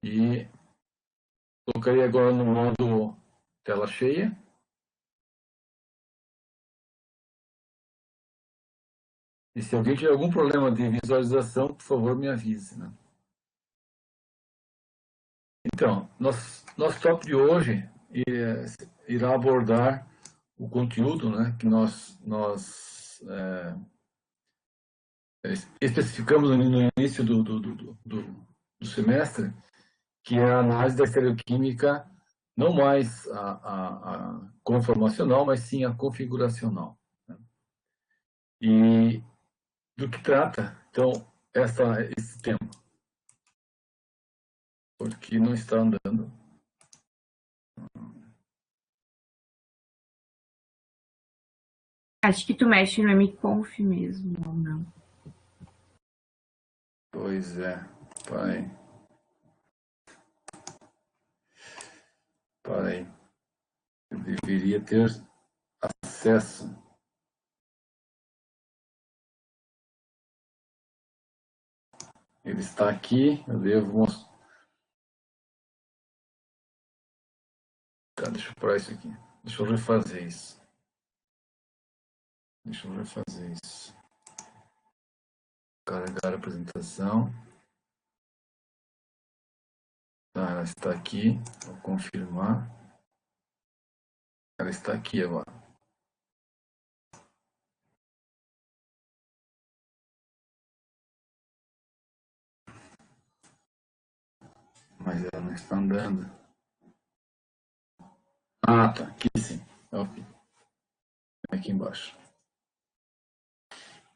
E colocarei agora no modo tela cheia. E se alguém tiver algum problema de visualização, por favor, me avise, né? Então, nosso tópico de hoje irá abordar o conteúdo, né, que nós especificamos no início do semestre, que é a análise da estereoquímica, não mais a conformacional, mas sim a configuracional, né? E do que trata, então, esse tema? Porque não está andando. Acho que tu mexe no mconf mesmo, ou não? Pois é, pai. Parei. Eu deveria ter acesso. Ele está aqui, eu devo mostrar. Tá, deixa eu parar isso aqui. Deixa eu refazer isso. Carregar a apresentação. Tá, ela está aqui. Vou confirmar. Ela está aqui agora. Mas ela não está andando. Ah, tá. Aqui sim. Ok. Aqui embaixo.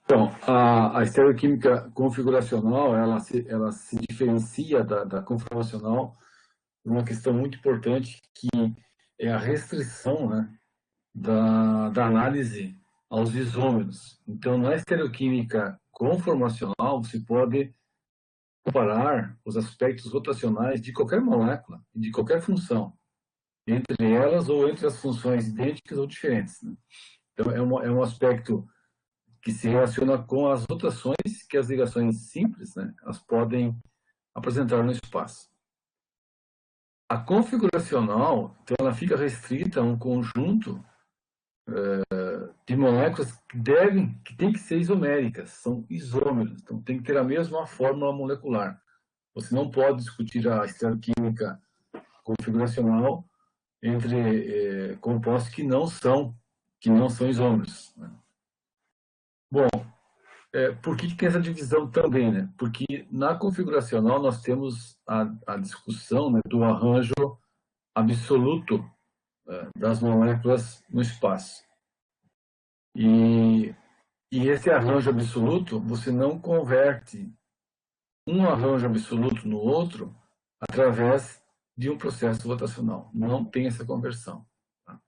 Então, a estereoquímica configuracional, ela se diferencia da conformacional por uma questão muito importante, que é a restrição, né, da análise aos isômeros. Então, na estereoquímica conformacional, você pode comparar os aspectos rotacionais de qualquer molécula, de qualquer função, entre elas ou entre as funções idênticas ou diferentes, né? Então, é um aspecto que se relaciona com as rotações que as ligações simples, né, elas podem apresentar no espaço. A configuracional, então, ela fica restrita a um conjunto de moléculas que tem que ser isoméricas, são isômeros, então tem que ter a mesma fórmula molecular. Você não pode discutir a estereoquímica configuracional entre compostos que não são isômeros, né? Bom, por que tem essa divisão também, né? Porque na configuracional nós temos a discussão, né, do arranjo absoluto das moléculas no espaço. E esse arranjo absoluto, você não converte um arranjo absoluto no outro através de um processo rotacional. Não tem essa conversão, tá?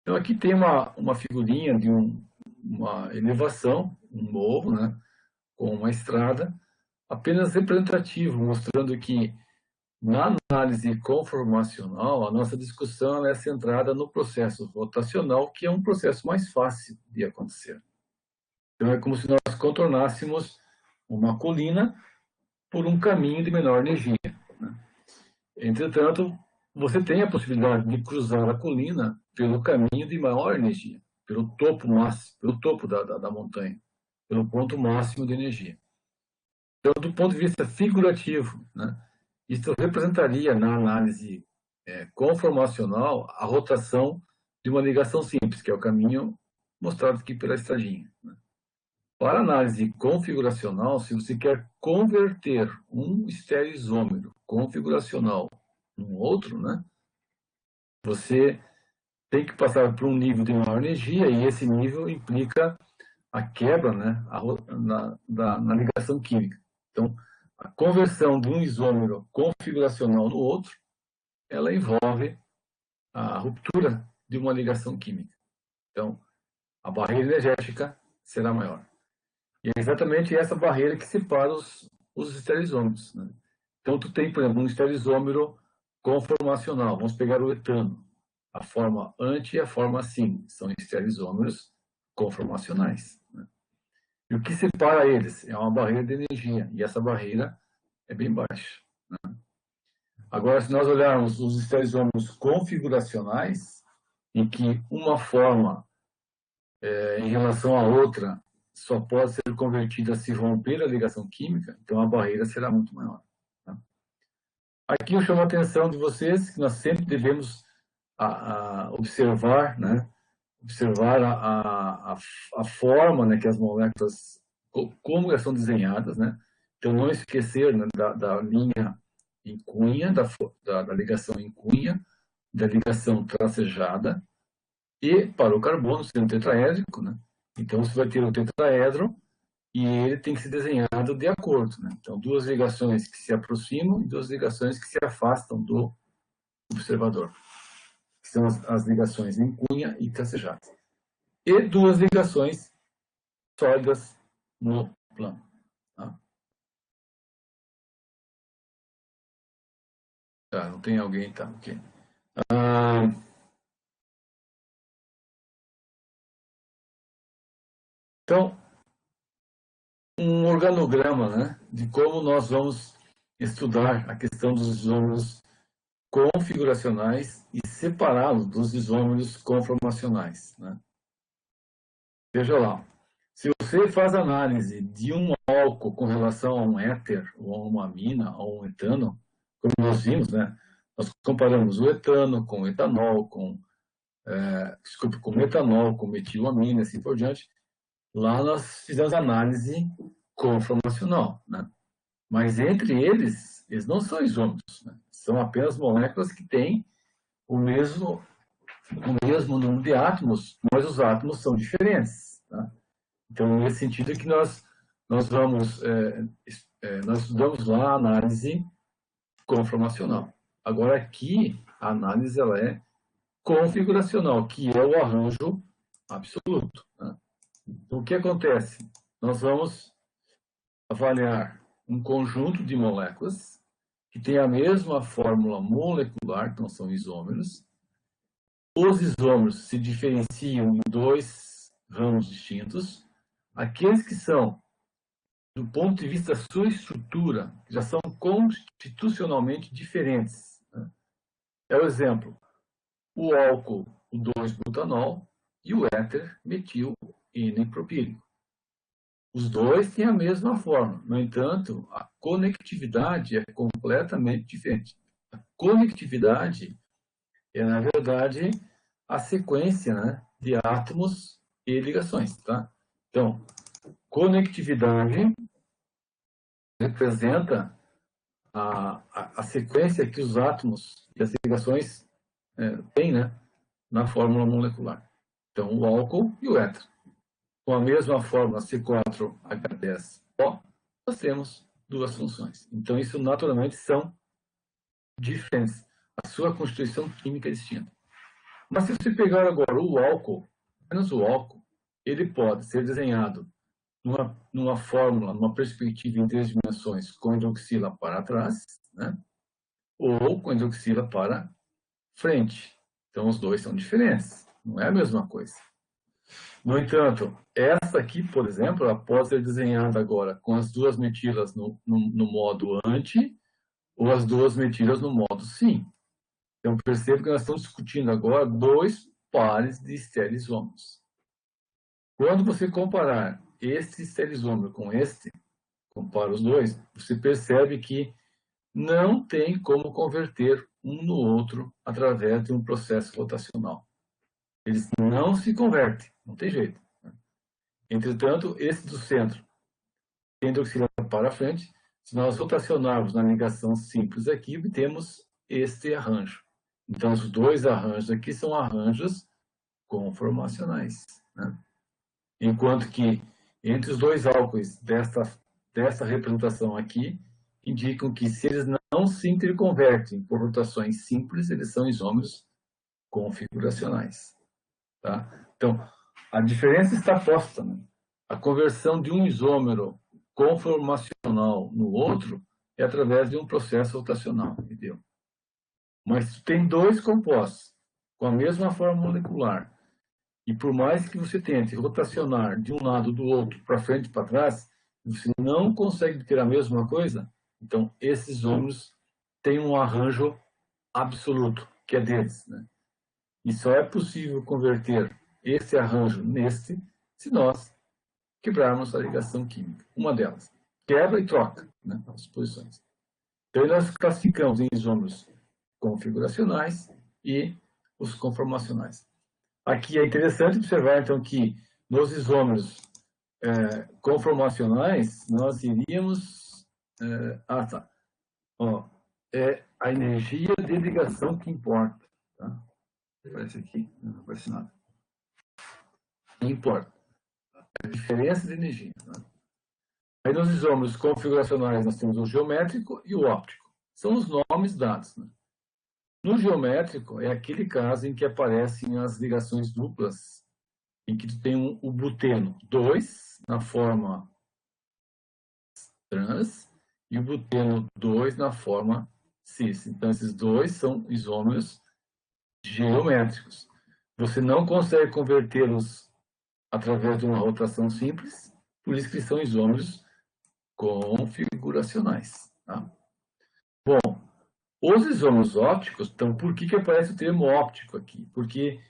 Então, aqui tem uma figurinha de uma elevação, um morro, né, com uma estrada, apenas representativo, mostrando que na análise conformacional, a nossa discussão é centrada no processo rotacional, que é um processo mais fácil de acontecer. Então, é como se nós contornássemos uma colina por um caminho de menor energia, né? Entretanto, você tem a possibilidade de cruzar a colina pelo caminho de maior energia, pelo topo máximo, pelo topo da montanha, pelo ponto máximo de energia. Então, do ponto de vista figurativo, né, isso representaria, na análise conformacional, a rotação de uma ligação simples, que é o caminho mostrado aqui pela estradinha, né? Para análise configuracional, se você quer converter um estereoisômero configuracional num outro, né, você tem que passar por um nível de maior energia, e esse nível implica a quebra, né, na ligação química. Então, a conversão de um isômero configuracional no outro, ela envolve a ruptura de uma ligação química. Então, a barreira energética será maior. E é exatamente essa barreira que separa os estereoisômeros, né? Então, tu tem, por exemplo, um estereoisômero conformacional. Vamos pegar o etano. A forma anti e a forma sim. São estereoisômeros conformacionais, né? E o que separa eles é uma barreira de energia. E essa barreira é bem baixa, né? Agora, se nós olharmos os estereoisômeros configuracionais, em que uma forma em relação à outra só pode ser convertida se romper a ligação química, então a barreira será muito maior. Tá? Aqui eu chamo a atenção de vocês que nós sempre devemos observar, né? Observar a forma, né, que as moléculas, como elas são desenhadas, né? Então, não esquecer, né, da linha em cunha, da ligação em cunha, da ligação tracejada, e para o carbono, sendo tetraédrico, né? Então, você vai ter o tetraedro e ele tem que ser desenhado de acordo, né? Então, duas ligações que se aproximam e duas ligações que se afastam do observador, que são as ligações em cunha e tracejadas. E duas ligações sólidas no plano. Tá? Tá, não tem alguém, tá, ok. Então, um organograma, né, de como nós vamos estudar a questão dos isômeros configuracionais e separá-los dos isômeros conformacionais. Né? Veja lá, se você faz análise de um álcool com relação a um éter, ou a uma amina, ou um etano, como nós vimos, né, nós comparamos o etano com o etanol, com metanol, com metilamina, assim por diante. Lá nós fizemos análise conformacional, né? Mas entre eles não são isômeros, né? São apenas moléculas que têm o mesmo número de átomos, mas os átomos são diferentes. Tá? Então, nesse sentido é que nós estudamos lá a análise conformacional. Agora, aqui, a análise ela é configuracional, que é o arranjo absoluto. Né? Então, o que acontece? Nós vamos avaliar um conjunto de moléculas que tem a mesma fórmula molecular, então são isômeros. Os isômeros se diferenciam em dois ramos distintos. Aqueles que são, do ponto de vista da sua estrutura, já são constitucionalmente diferentes. Né? É o exemplo, o álcool, o 2-butanol, e o éter metil N-propílico. Os dois têm a mesma forma, no entanto, a conectividade é completamente diferente. A conectividade é, na verdade, a sequência, né, de átomos e ligações. Tá? Então, conectividade representa a sequência que os átomos e as ligações têm, né, na fórmula molecular. Então, o álcool e o éter. Com a mesma fórmula C4H10O, nós temos duas funções. Então, isso naturalmente são diferentes. A sua constituição química é distinta. Mas se você pegar agora o álcool, apenas o álcool, ele pode ser desenhado numa fórmula, numa perspectiva em 3 dimensões, com hidroxila para trás, né? Ou com hidroxila para frente. Então, os dois são diferentes. Não é a mesma coisa. No entanto, essa aqui, por exemplo, ela pode ser desenhada agora com as duas metilas no modo anti ou as duas metilas no modo sim. Então, perceba que nós estamos discutindo agora dois pares de estereoisômeros. Quando você comparar este estereoisômero com este, compara os dois, você percebe que não tem como converter um no outro através de um processo rotacional. Eles não se convertem, não tem jeito. Entretanto, esse do centro tende a oscilar para frente. Se nós rotacionarmos na ligação simples aqui, obtemos este arranjo. Então, os dois arranjos aqui são arranjos conformacionais. Né? Enquanto que entre os dois álcoois dessa representação aqui, indicam que se eles não se interconvertem por rotações simples, eles são isômeros configuracionais. Tá? Então, a diferença está posta. Né? A conversão de um isômero conformacional no outro é através de um processo rotacional, entendeu? Mas tem dois compostos com a mesma forma molecular e por mais que você tente rotacionar de um lado do outro para frente e para trás, você não consegue ter a mesma coisa. Então, esses isômeros têm um arranjo absoluto, que é deles, né? E só é possível converter esse arranjo neste se nós quebrarmos a ligação química. Uma delas. Quebra e troca, né, as posições. Então, nós classificamos em isômeros configuracionais e os conformacionais. Aqui é interessante observar, então, que nos isômeros conformacionais, nós iríamos... tá. Ó, é a energia de ligação que importa. Tá? Aparece aqui, não aparece nada. Não importa. A diferença de energia. Tá? Aí nos isômeros configuracionais nós temos o geométrico e o óptico. São os nomes dados. Né? No geométrico é aquele caso em que aparecem as ligações duplas, em que tu tem o buteno 2 na forma trans e o buteno 2 na forma cis. Então esses dois são isômeros geométricos. Você não consegue convertê-los através de uma rotação simples, por isso que são isômeros configuracionais. Tá? Bom, os isômeros ópticos, então por que aparece o termo óptico aqui? Porque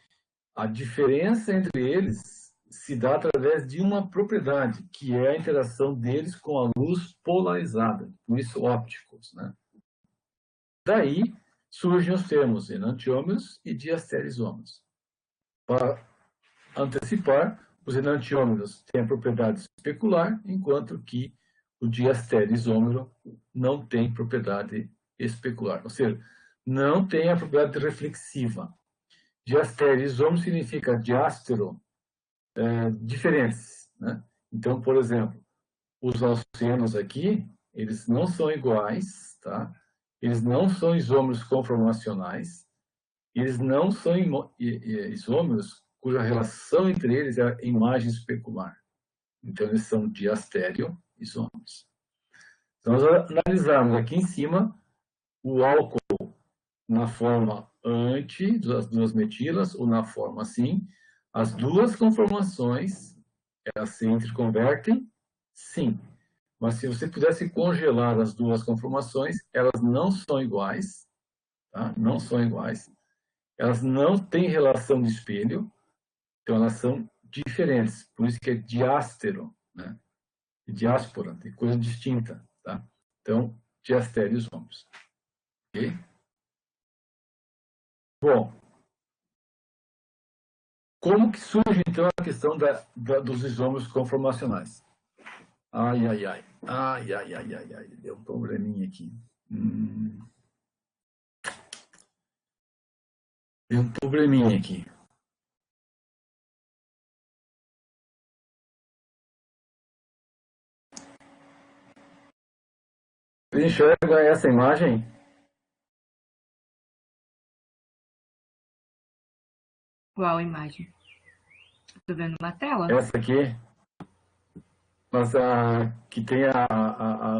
a diferença entre eles se dá através de uma propriedade, que é a interação deles com a luz polarizada, por isso ópticos. Né? Daí surgem os termos enantiômeros e diastereisômeros. Para antecipar, os enantiômeros têm a propriedade especular, enquanto que o diastereisômero não tem propriedade especular, ou seja, não tem a propriedade reflexiva. Diastereisômero significa diástero, diferentes. Né? Então, por exemplo, os oceanos aqui, eles não são iguais, tá? Eles não são isômeros conformacionais, eles não são isômeros cuja relação entre eles é a imagem especular. Então, eles são diastereoisômeros. Então, nós analisarmos aqui em cima o álcool na forma anti das duas metilas ou na forma assim, as duas conformações, elas se interconvertem, sim. Mas se você pudesse congelar as duas conformações, elas não são iguais, tá? Não são iguais. Elas não têm relação de espelho, então elas são diferentes. Por isso que é diástero, né? Diáspora, tem coisa distinta, tá? Então, diastereoisômeros. Ok? Bom, como que surge, então, a questão dos isômeros conformacionais? Ai, ai, ai. Ai, ai, ai, ai, ai. Deu um probleminha aqui. Deu um probleminha aqui. Você enxerga essa imagem? Qual imagem? Estou vendo uma tela. Essa aqui? Mas que tem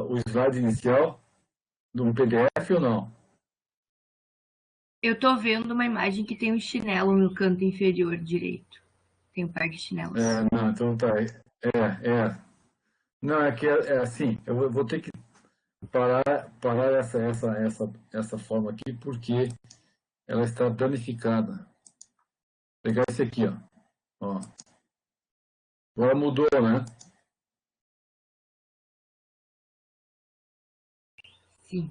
o slide inicial de um PDF ou não? Eu estou vendo uma imagem que tem um chinelo no canto inferior direito. Tem um par de chinelos. Não, então tá. Não, é que é assim, eu vou ter que parar essa forma aqui, porque ela está danificada. Vou pegar esse aqui, ó. Agora mudou, né? Sim.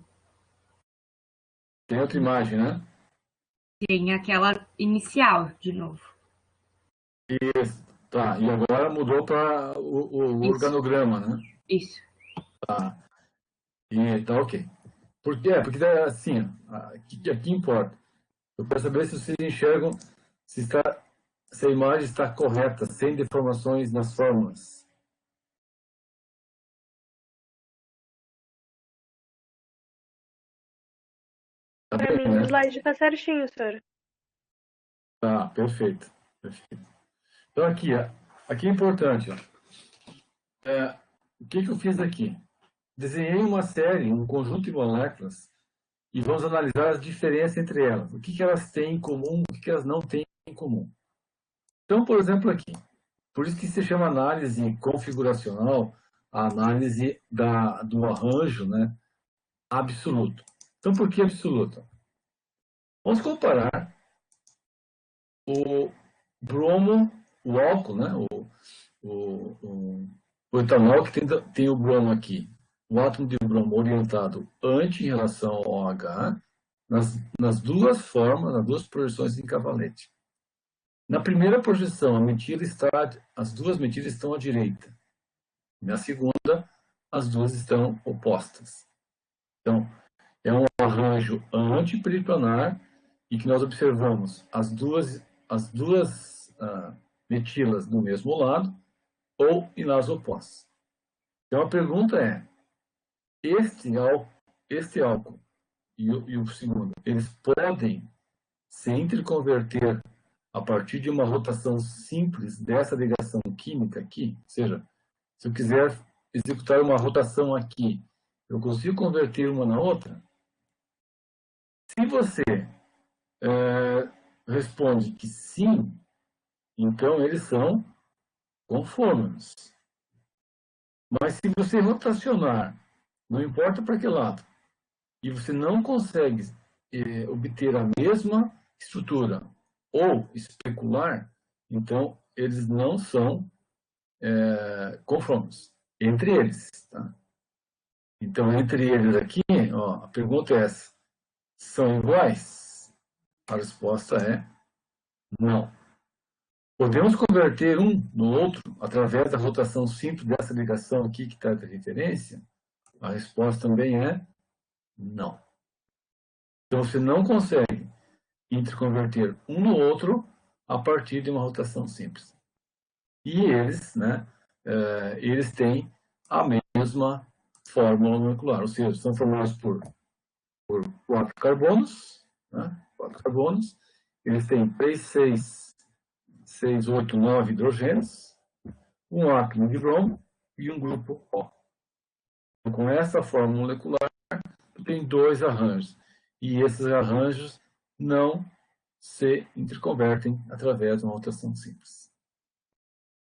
Tem outra imagem, né? Tem aquela inicial, de novo. Isso. Tá, e agora mudou para o organograma, né? Isso. Tá. E tá ok. Por quê? Porque assim, aqui importa. Eu quero saber se vocês enxergam se a imagem está correta, sem deformações nas fórmulas. Tá Para bem, mim, né? o slide está certinho, senhor. Tá, perfeito. Então aqui é importante. Ó. O que eu fiz aqui? Desenhei uma série, um conjunto de moléculas e vamos analisar as diferenças entre elas. O que elas têm em comum, o que elas não têm em comum. Então, por exemplo, aqui. Por isso que se chama análise configuracional, a análise do arranjo, né, absoluto. Então, por que absoluta? Vamos comparar o bromo, o álcool, né? O etanol que tem o bromo aqui. O átomo de bromo orientado anti em relação ao H, nas duas formas, nas duas projeções em cavalete. Na primeira projeção, as duas metilas estão à direita. Na segunda, as duas estão opostas. Então, é um arranjo antiperiplanar e que nós observamos as duas metilas no mesmo lado ou em lados opostos. Então, a pergunta é, este álcool e o segundo, eles podem se interconverter a partir de uma rotação simples dessa ligação química aqui? Ou seja, se eu quiser executar uma rotação aqui, eu consigo converter uma na outra? Se você responde que sim, então eles são conformes. Mas se você rotacionar, não importa para que lado, e você não consegue obter a mesma estrutura ou especular, então eles não são conformes entre eles. Tá? Então, entre eles aqui, ó, a pergunta é essa: são iguais? A resposta é não. Podemos converter um no outro através da rotação simples dessa ligação aqui que está de referência? A resposta também é não. Então, você não consegue interconverter um no outro a partir de uma rotação simples. E eles, né, eles têm a mesma fórmula molecular, ou seja, são formados por 4 carbonos, né, 4 carbonos, eles têm 3, 6, 8, 9 hidrogênios, um átomo de bromo e um grupo O. Então, com essa fórmula molecular, tem 2 arranjos. E esses arranjos não se interconvertem através de uma rotação simples.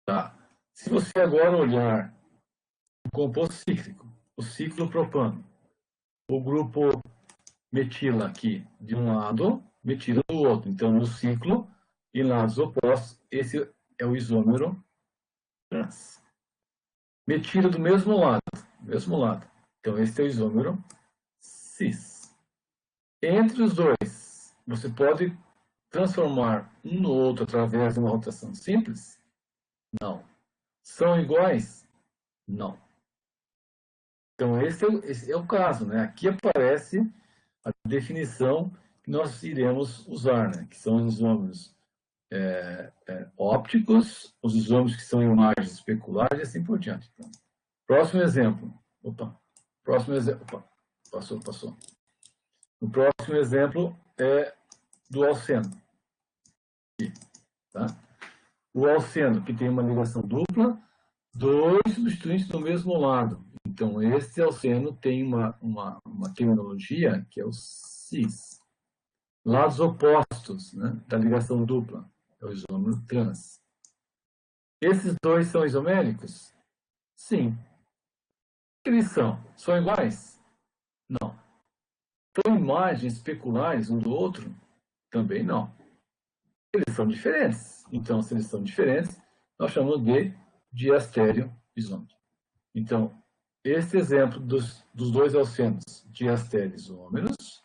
Tá. Se você agora olhar o composto cíclico, o ciclopropano, o grupo metila aqui de um lado, metila do outro. Então, no ciclo, em lados opostos, esse é o isômero trans. Metila do mesmo lado. Então, esse é o isômero cis. Entre os dois, você pode transformar um no outro através de uma rotação simples? Não. São iguais? Não. Então, esse é o caso, né? Aqui aparece a definição que nós iremos usar, né? Que são os isômeros ópticos, os isômeros que são imagens especulares e assim por diante. Então, próximo exemplo. Passou. O próximo exemplo é do alceno. Aqui, tá? O alceno, que tem uma ligação dupla, 2 substituintes do mesmo lado. Então, esse alceno tem uma terminologia que é o cis. Lados opostos, né, da ligação dupla, é o isômero trans. Esses dois são isoméricos? Sim. O que eles são? São iguais? Não. São imagens especulares um do outro? Também não. Eles são diferentes. Então, se eles são diferentes, nós chamamos de diastério isômero. Então, este exemplo dos 2 alcenos diastério isômeros,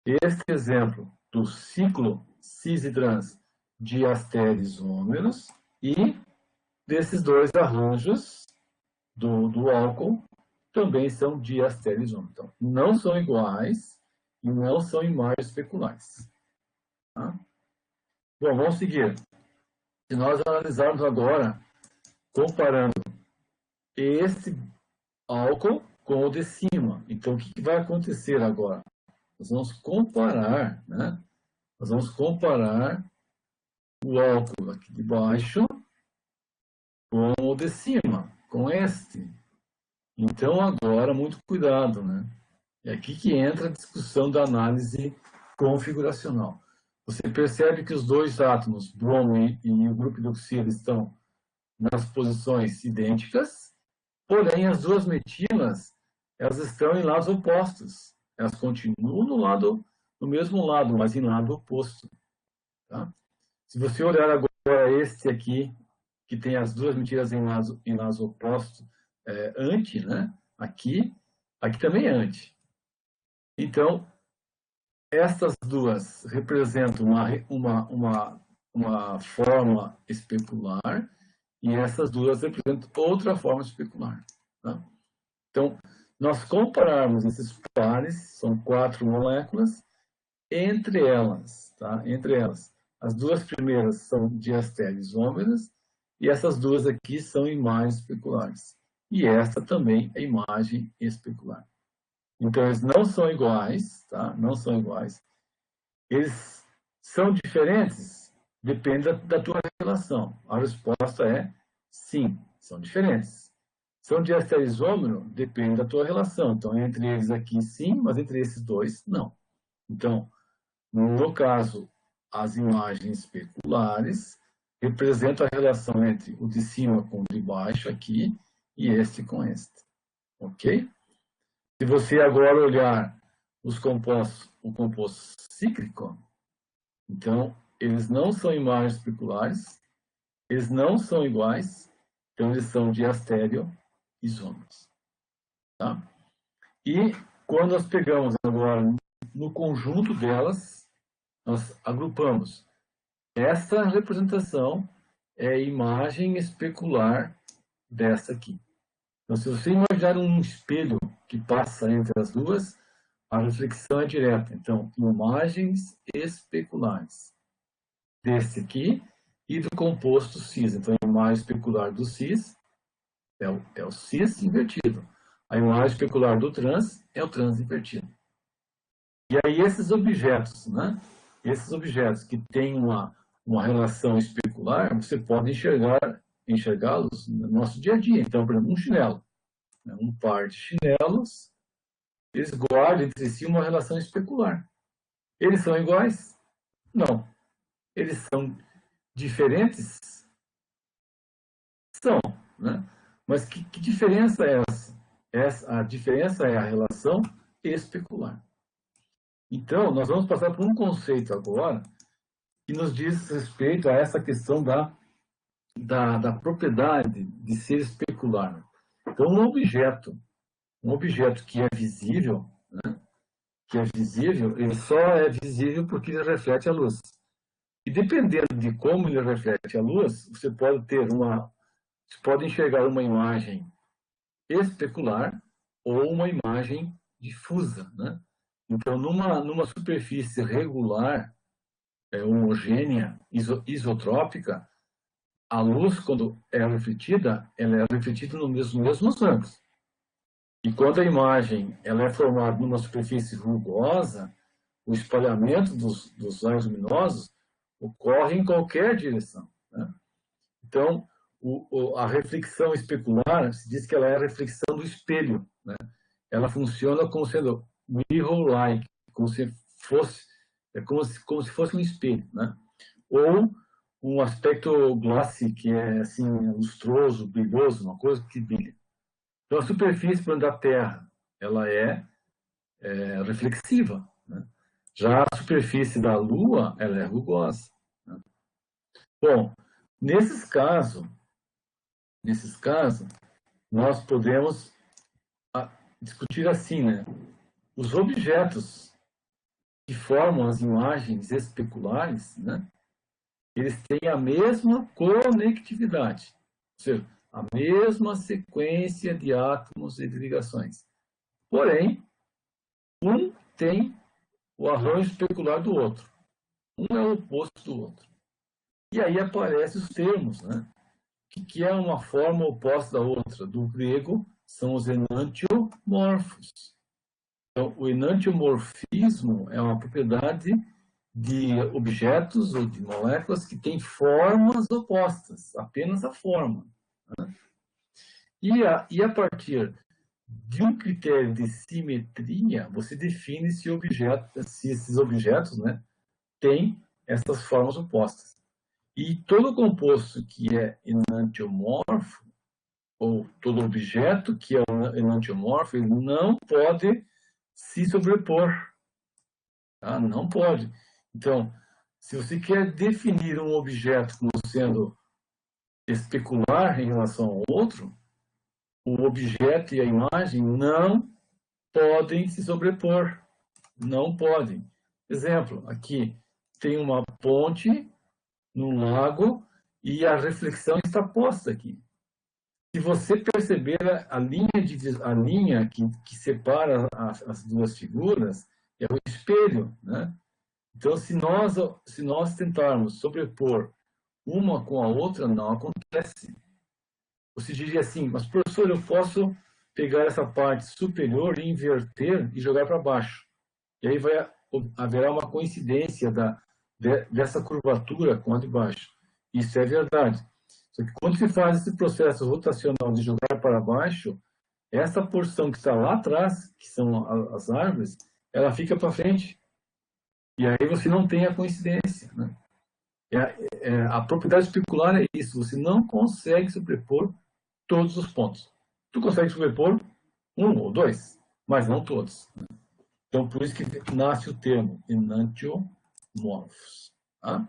este exemplo do ciclo cis e trans diastério isômeros e desses 2 arranjos do álcool também são diastério isômeros. Então, não são iguais e não são imagens especulares. Tá? Bom, vamos seguir. Se nós analisarmos agora, comparando esse álcool com o de cima. Então, o que vai acontecer agora? Nós vamos comparar, né? Nós vamos comparar o álcool aqui de baixo com o de cima, com este. Então, agora, muito cuidado, né? É aqui que entra a discussão da análise configuracional. Você percebe que os 2 átomos, bromo e o grupo hidroxilo, estão nas posições idênticas, porém as 2 metilas, elas estão em lados opostos. Elas continuam no mesmo lado, mas em lado oposto. Tá? Se você olhar agora este aqui, que tem as duas mentiras em lados opostos, anti, né? Aqui também é anti. Então, estas duas representam uma forma especular e essas duas representam outra forma especular. Tá? Então, nós compararmos esses pares, são 4 moléculas, entre elas, as duas primeiras são diastéreos isômeras e essas duas aqui são imagens especulares. E esta também é imagem especular. Então, eles não são iguais, tá? Não são iguais. Eles são diferentes? Depende da tua relação. A resposta é sim, são diferentes. São diastéreos isômero? Depende da tua relação. Então, entre eles aqui, sim, mas entre esses dois, não. Então, no caso, as imagens especulares representam a relação entre o de cima com o de baixo aqui e este com este. Ok? Se você agora olhar o composto cíclico, então, eles não são imagens especulares, eles não são iguais, então eles são diastéreo isômeros. Tá? E quando nós pegamos agora no conjunto delas, nós agrupamos. Essa representação é a imagem especular dessa aqui. Então, se você imaginar um espelho que passa entre as duas, a reflexão é direta. Então, imagens especulares desse aqui e do composto cis. Então, a imagem especular do cis é o cis invertido. A imagem especular do trans é o trans invertido. E aí esses objetos, né? Esses objetos que têm uma relação especular, você pode enxergá-los no nosso dia a dia. Então, por exemplo, um chinelo. Né? Um par de chinelos, eles guardam entre si uma relação especular. Eles são iguais? Não. Eles são diferentes? São. Né? Mas que diferença é essa? A diferença é a relação especular. Então, nós vamos passar por um conceito agora que nos diz respeito a essa questão da propriedade de ser especular. Então, um objeto que é visível, né, ele só é visível porque ele reflete a luz. E dependendo de como ele reflete a luz, você pode enxergar uma imagem especular ou uma imagem difusa, né? Então, numa superfície regular, homogênea, isotrópica, a luz, quando é refletida, ela é refletida nos mesmos ângulos. E quando a imagem ela é formada numa superfície rugosa, o espalhamento dos raios luminosos ocorre em qualquer direção. Né? Então, a reflexão especular, se diz que ela é a reflexão do espelho. Né? Ela funciona como sendo mirror-like, como se fosse um espelho. Né? Ou um aspecto glossy, que é assim, lustroso, brilhoso, uma coisa que brilha. Então, a superfície da Terra ela é reflexiva. Né? Já a superfície da Lua ela é rugosa. Né? Bom, nesses casos, nós podemos discutir assim, né? Os objetos que formam as imagens especulares, né? Eles têm a mesma conectividade, ou seja, a mesma sequência de átomos e de ligações. Porém, um tem o arranjo especular do outro. Um é o oposto do outro. E aí aparecem os termos, né? Que é uma forma oposta da outra. Do grego, são os enantiomorfos. Então, o enantiomorfismo é uma propriedade de objetos ou de moléculas que têm formas opostas, apenas a forma. Né? E a partir de um critério de simetria, você define se esses objetos, né, têm essas formas opostas. E todo composto que é enantiomorfo, ou todo objeto que é enantiomorfo, ele não pode se sobrepor. Tá? Não pode. Então, se você quer definir um objeto como sendo especular em relação ao outro, o objeto e a imagem não podem se sobrepor. Não podem. Exemplo, aqui tem uma ponte num lago e a reflexão está posta aqui. Se você perceber a linha que separa as duas figuras, é o espelho, né? Então, se nós tentarmos sobrepor uma com a outra, não acontece. Você diria assim, mas professor, eu posso pegar essa parte superior e inverter e jogar para baixo. E aí haverá uma coincidência dessa curvatura com a de baixo. Isso é verdade. Só que quando se faz esse processo rotacional de jogar para baixo, essa porção que está lá atrás, que são as árvores, ela fica para frente. E aí você não tem a coincidência, né? A propriedade especular é isso. Você não consegue sobrepor todos os pontos. Tu consegue sobrepor um ou dois, mas não todos. Então, por isso que nasce o termo enantiomorfos. Tá?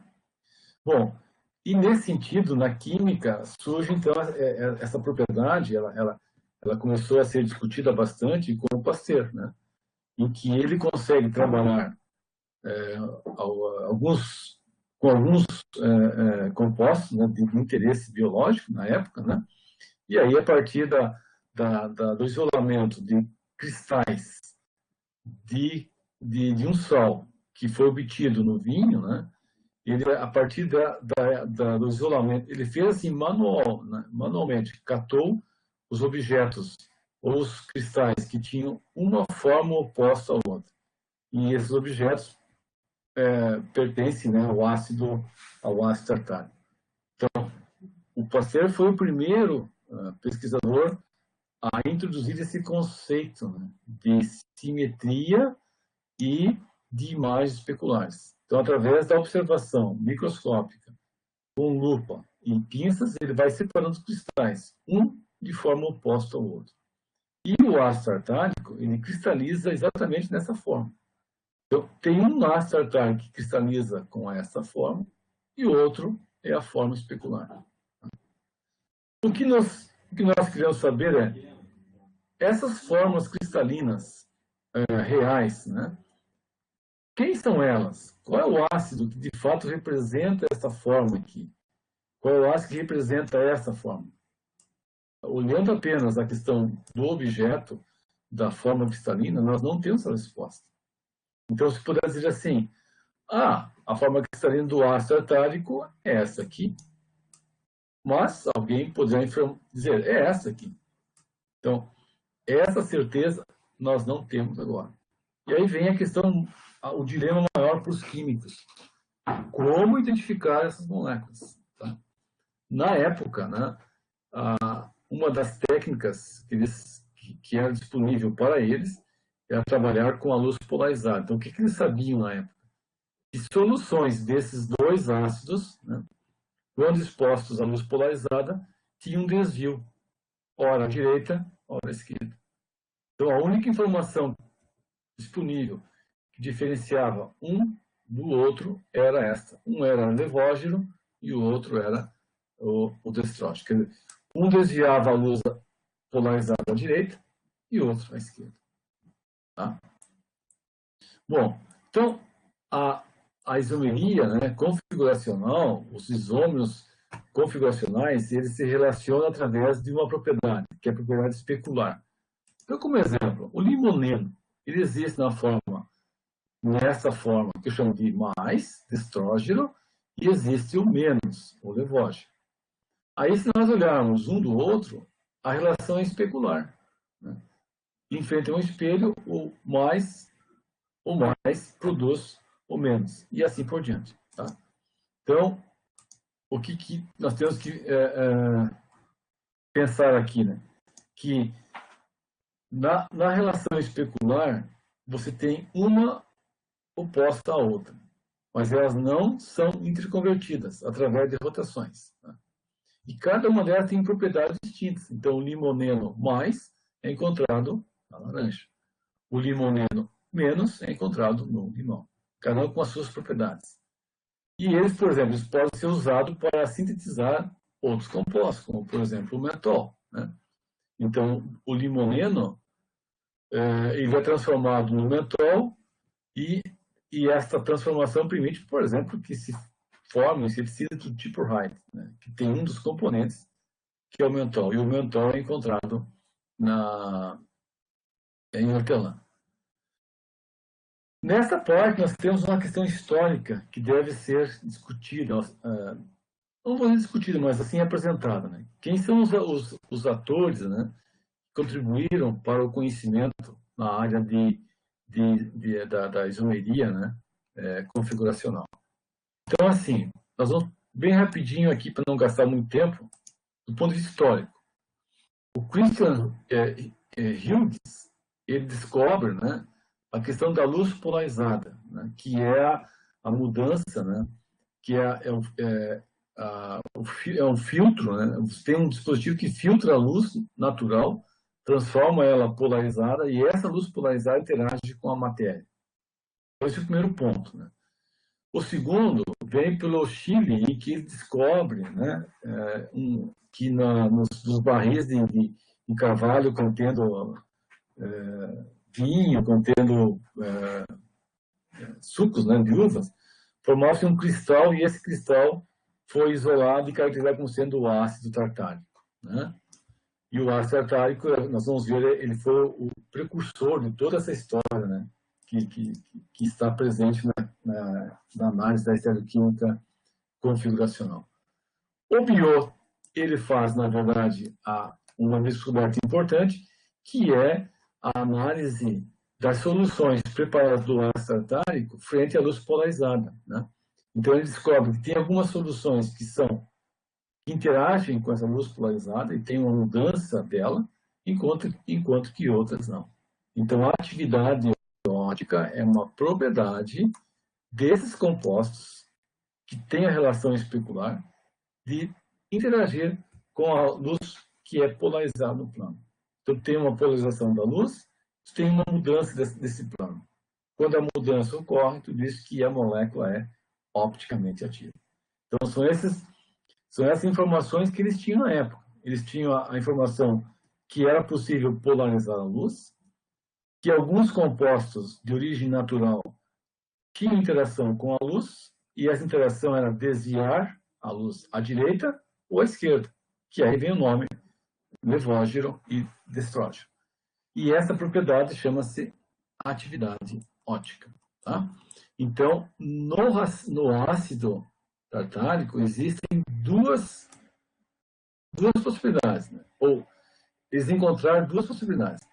Bom, e nesse sentido, na química, surge então essa propriedade, ela começou a ser discutida bastante com o Pasteur, né? Em que ele consegue trabalhar com alguns compostos, né, de interesse biológico na época, né? E aí, a partir do isolamento de cristais de um sal que foi obtido no vinho, né? Ele, a partir do isolamento, ele fez assim manualmente, catou os objetos ou os cristais que tinham uma forma oposta à outra. E esses objetos pertencem, né, ao ácido tartárico. Então, o Pasteur foi o primeiro pesquisador a introduzir esse conceito, né, de simetria e de imagens especulares. Então, através da observação microscópica, com lupa e pinças, ele vai separando os cristais, um de forma oposta ao outro. E o ácido tartárico, ele cristaliza exatamente dessa forma. Então, tem um ácido tartárico que cristaliza com essa forma e o outro é a forma especular. O que nós queremos saber é essas formas cristalinas reais, né? Quem são elas? Qual é o ácido que de fato representa essa forma aqui? Qual é o ácido que representa essa forma? Olhando apenas a questão do objeto, da forma cristalina, nós não temos a resposta. Então, se puder dizer assim, a forma cristalina do ácido tartárico é essa aqui. Mas alguém poderia dizer, é essa aqui. Então, essa certeza nós não temos agora. E aí vem a questão, o dilema maior para os químicos. Como identificar essas moléculas? Tá? Na época, né, uma das técnicas que era disponível para eles era trabalhar com a luz polarizada. Então, o que eles sabiam na época? Que soluções desses dois ácidos, né, quando expostos à luz polarizada, tinham um desvio, ora à direita, ora à esquerda. Então, a única informação disponível que diferenciava um do outro era esta. Um era levógeno e o outro era o destrógeno. Quer dizer, um desviava a luz polarizada à direita e o outro à esquerda. Tá? Bom, então, a isomeria, né, configuracional, os isômeros configuracionais, eles se relacionam através de uma propriedade, que é a propriedade especular. Então, como exemplo, o limoneno, ele existe nessa forma que eu chamo de mais, destrógeno, e existe o menos, o levógeno. Aí, se nós olharmos um do outro, a relação é especular. Né? Em frente a um espelho, o mais produz o menos, e assim por diante. Tá? Então, o que nós temos que pensar aqui, né? Que na relação especular, você tem uma oposta à outra, mas elas não são interconvertidas através de rotações. Tá? E cada uma delas tem propriedades distintas. Então, o limoneno mais é encontrado na laranja. O limoneno menos é encontrado no limão, cada um com as suas propriedades. E eles, por exemplo, eles podem ser usados para sintetizar outros compostos, como, por exemplo, o mentol, né? Então, o limoneno, ele é transformado no mentol e esta transformação permite, por exemplo, que se forme um inseticida do tipo Wright, né? Que tem um dos componentes, que é o mentol. E o mentol é encontrado em hortelã. Nessa parte, nós temos uma questão histórica que deve ser discutida, não vou dizer discutida, mas assim apresentada, né? Quem são os atores, né, que contribuíram para o conhecimento na área da isomeria, né, configuracional? Então, assim, nós vamos bem rapidinho aqui, para não gastar muito tempo, do ponto de vista histórico. O Christian Huygens, ele descobre, né, a questão da luz polarizada, né, que é a mudança, né, que é um filtro, né, tem um dispositivo que filtra a luz natural, transforma ela polarizada, e essa luz polarizada interage com a matéria. Esse é o primeiro ponto, né. O segundo vem pelo Chile, em que ele descobre, né, que nos barris de carvalho contendo vinho, contendo sucos, né, de uvas, formava-se um cristal, e esse cristal foi isolado e caracterizado como sendo o ácido tartárico, né? E o ácido tartárico, nós vamos ver, ele foi o precursor de toda essa história, né, que está presente na análise da estereoquímica configuracional. O Biot, ele faz, na verdade, uma descoberta importante, que é a análise das soluções preparadas do ácido tartárico frente à luz polarizada, né? Então, ele descobre que tem algumas soluções que interagem com essa luz polarizada e tem uma mudança dela, enquanto que outras não. Então, a atividade ótica é uma propriedade desses compostos que têm a relação especular de interagir com a luz que é polarizada no plano. Então, tem uma polarização da luz, tem uma mudança desse plano. Quando a mudança ocorre, tu diz que a molécula é opticamente ativa. Então, são essas informações que eles tinham na época. Eles tinham a informação que era possível polarizar a luz, que alguns compostos de origem natural tinham interação com a luz, e essa interação era desviar a luz à direita ou à esquerda, que aí vem o nome levógeno e destrógeno. E essa propriedade chama-se atividade óptica. Tá? Então, no ácido tartárico existem duas possibilidades, né? Ou eles encontraram duas possibilidades.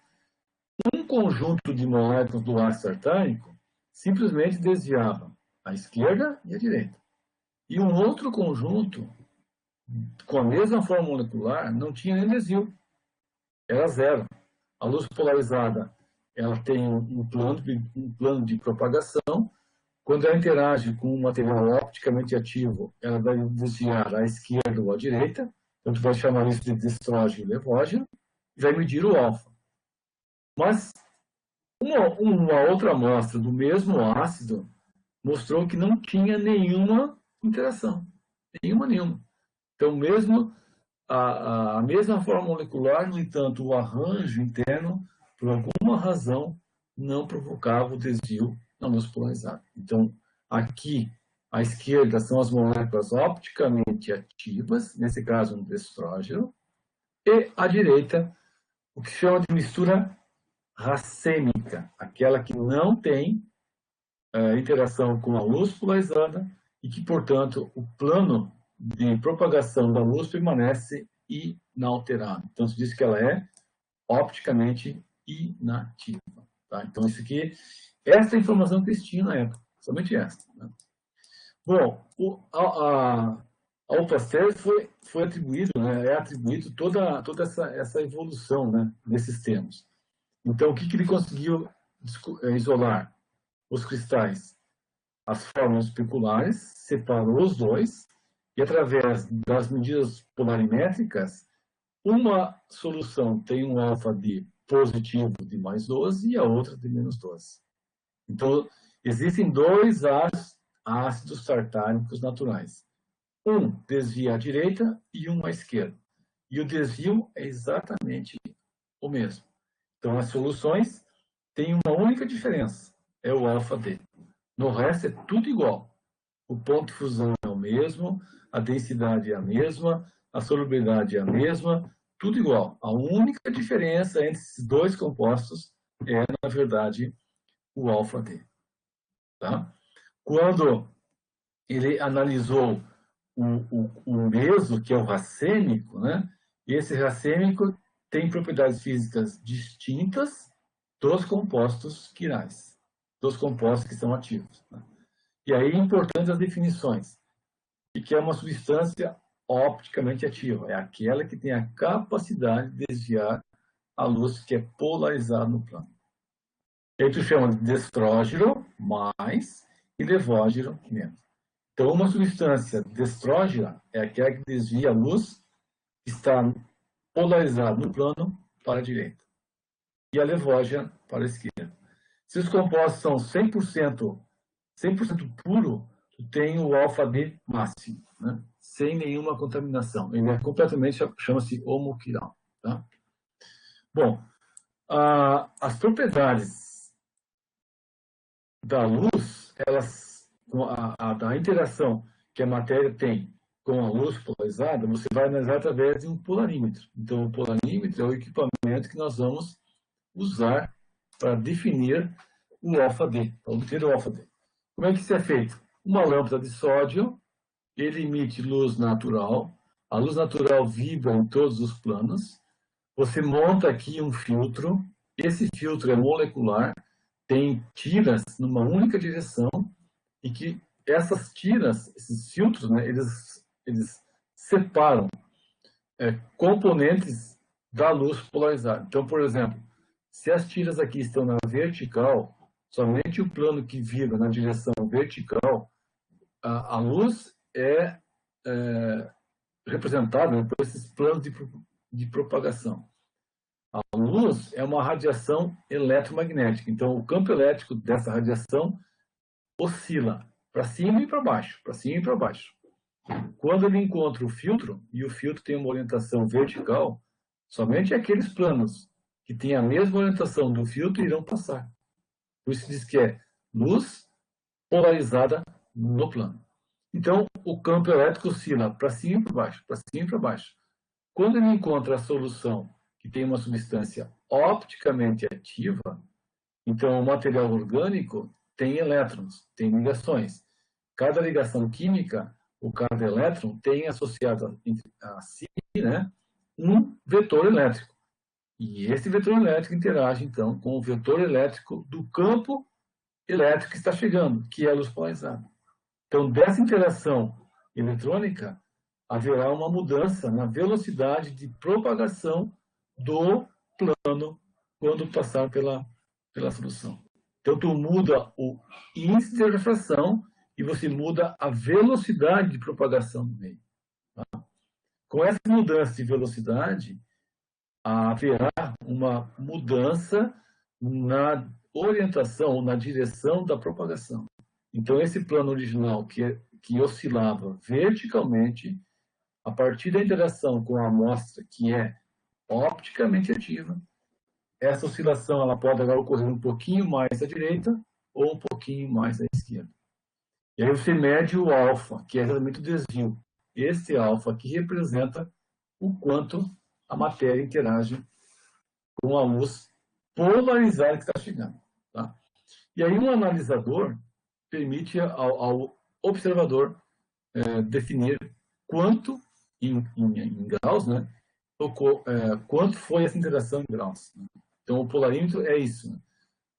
Um conjunto de moléculas do ácido tartárico simplesmente desviava à esquerda e à direita. E um outro conjunto, com a mesma forma molecular, não tinha nem desvio. Era zero. A luz polarizada, ela tem um plano de propagação. Quando ela interage com um material opticamente ativo, ela vai desviar à esquerda ou à direita. Então, tu vai chamar isso de destrógeno e levógeno, e vai medir o alfa. Mas uma outra amostra do mesmo ácido mostrou que não tinha nenhuma interação. Nenhuma. Então, mesmo a mesma forma molecular, no entanto, o arranjo interno, por alguma razão, não provocava o desvio na luz polarizada. Então, aqui, à esquerda, são as moléculas opticamente ativas, nesse caso, no destrógeno, e à direita, o que se chama de mistura racêmica, aquela que não tem interação com a luz polarizada e que, portanto, o plano de propagação da luz permanece inalterado. Então, se diz que ela é opticamente inativa. Tá? Então, essa é a informação que eles tinham na época, somente essa. Né? Bom, ao Pasteur foi atribuído, né, é atribuído toda essa evolução, né, nesses termos. Então, o que ele conseguiu isolar? Os cristais, as fórmulas especulares, separou os dois, e através das medidas polarimétricas, uma solução tem um alfa de positivo de mais 12 e a outra de menos 12. Então, existem dois ácidos tartáricos naturais. Um desvia à direita e um à esquerda. E o desvio é exatamente o mesmo. Então, as soluções têm uma única diferença, é o alfa-D. No resto é tudo igual. O ponto de fusão é o mesmo, a densidade é a mesma, a solubilidade é a mesma, tudo igual. A única diferença entre esses dois compostos é, na verdade, o alfa-D. Tá? Quando ele analisou o meso, que é o racêmico, né? E esse racêmico tem propriedades físicas distintas dos compostos quirais, dos compostos que são ativos. Né? E aí, importante as definições. O que é uma substância opticamente ativa? É aquela que tem a capacidade de desviar a luz que é polarizada no plano. E aí tu chama de destrógeno mais e levógeno menos. Então, uma substância destrógena é aquela que desvia a luz que está polarizada no plano para a direita. E a levógena para a esquerda. Se os compostos são 100% puro, tu tem o alfa-D máximo, né? Sem nenhuma contaminação. Ele é completamente, chama-se homoquiral. Tá? Bom, as propriedades da luz, elas, a interação que a matéria tem com a luz polarizada, você vai analisar através de um polarímetro. Então, o polarímetro é o equipamento que nós vamos usar para definir o alfa-D, para obter o alfa-D. Como é que isso é feito? Uma lâmpada de sódio, ele emite luz natural, a luz natural vibra em todos os planos, você monta aqui um filtro, esse filtro é molecular, tem tiras numa única direção, e que essas tiras, esses filtros, né, eles separam componentes da luz polarizada. Então, por exemplo, se as tiras aqui estão na vertical, somente o plano que vibra na direção vertical, a luz é representada por esses planos de propagação. A luz é uma radiação eletromagnética, então o campo elétrico dessa radiação oscila para cima e para baixo, para cima e para baixo. Quando ele encontra o filtro, e o filtro tem uma orientação vertical, somente aqueles planos que têm a mesma orientação do filtro irão passar. Por isso diz que é luz polarizada no plano. Então, o campo elétrico oscila para cima e para baixo, para cima e para baixo. Quando ele encontra a solução que tem uma substância opticamente ativa, então o material orgânico tem elétrons, tem ligações. Cada ligação química, ou cada elétron, tem associado a si, né, um vetor elétrico. E esse vetor elétrico interage, então, com o vetor elétrico do campo elétrico que está chegando, que é a luz polarizada. Então, dessa interação eletrônica, haverá uma mudança na velocidade de propagação do plano quando passar pela solução. Então, tu muda o índice de refração e você muda a velocidade de propagação do meio. Tá? Com essa mudança de velocidade, haverá uma mudança na orientação, na direção da propagação. Então, esse plano original que oscilava verticalmente, a partir da interação com a amostra que é opticamente ativa, essa oscilação ela pode agora ocorrer um pouquinho mais à direita ou um pouquinho mais à esquerda. E aí você mede o alfa, que é exatamente o desvio. Esse alfa aqui representa o quanto a matéria interage com a luz polarizada que está chegando. Tá? E aí um analisador permite ao observador definir quanto, em graus, né, quanto foi essa interação em graus. Então, o polarímetro é isso. Né?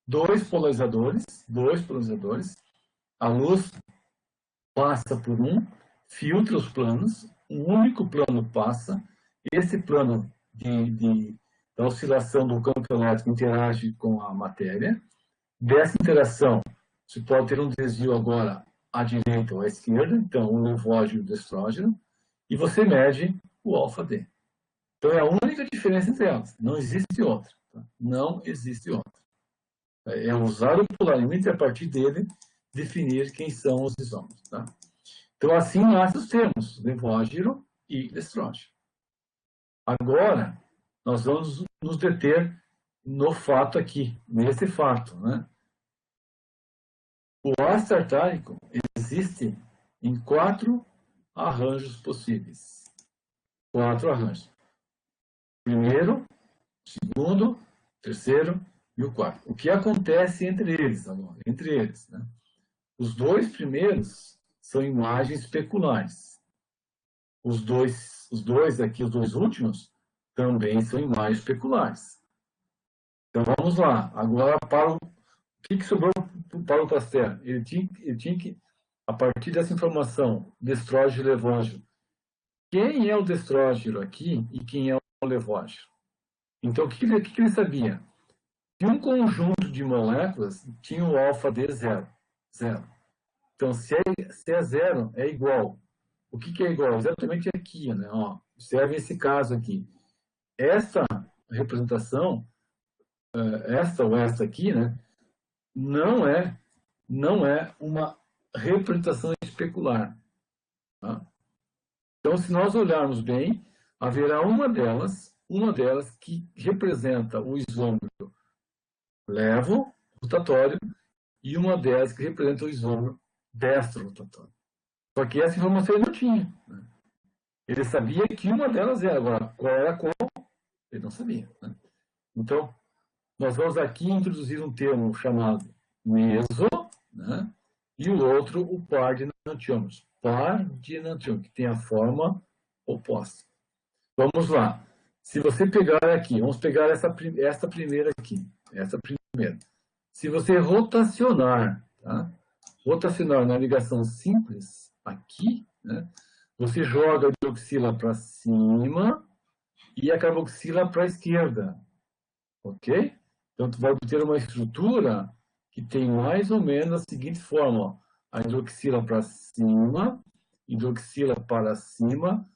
Dois polarizadores, a luz passa por um, filtra os planos, um único plano passa, esse plano da oscilação do campo elétrico interage com a matéria. Dessa interação, você pode ter um desvio agora à direita ou à esquerda, então o levógeno e o destrógeno, e você mede o alfa-D. Então é a única diferença entre elas, não existe outra. Tá? Não existe outra. É usar o polarimetro e a partir dele definir quem são os isômeros. Tá? Então, assim nascem os termos levógiro e estrógeno. Agora, nós vamos nos deter no fato aqui, nesse fato. Né? O ácido tartárico existe em 4 arranjos possíveis. 4 arranjos. Primeiro, segundo, terceiro e o quarto. O que acontece entre eles agora? Entre eles, né? Os 2 primeiros são imagens especulares. Os dois aqui, os 2 últimos, também são imagens especulares. Então vamos lá. Agora para o que sobrou para o Pasteur? Ele tinha que, a partir dessa informação, destrógeno e levógeno, quem é o destrógeno aqui e quem é o levógeno? Então, o que ele sabia? Que um conjunto de moléculas tinha o alfa-D zero. Então, se é zero, é igual. O que é igual? Exatamente aqui, né? Ó, observe esse caso aqui. Essa representação, esta ou esta aqui, né? Não é uma representação especular. Tá? Então, se nós olharmos bem, haverá uma delas que representa o isômero levo rotatório e uma delas que representa o isômero destro rotatório. Só que essa informação ele não tinha. Né? Ele sabia que uma delas era. Agora, qual era qual? Ele não sabia. Né? Então, nós vamos aqui introduzir um termo chamado meso, né? E o outro, o par de enantiômeros. Par de enantiômeros, que tem a forma oposta. Vamos lá. Se você pegar aqui, vamos pegar essa primeira aqui. Essa primeira. Se você rotacionar, tá? Rotacionar na ligação simples, aqui, né? Você joga a hidroxila para cima e a carboxila para a esquerda. Ok? Então, tu vai obter uma estrutura que tem mais ou menos a seguinte forma. Ó. A hidroxila para cima, hidroxila para cima,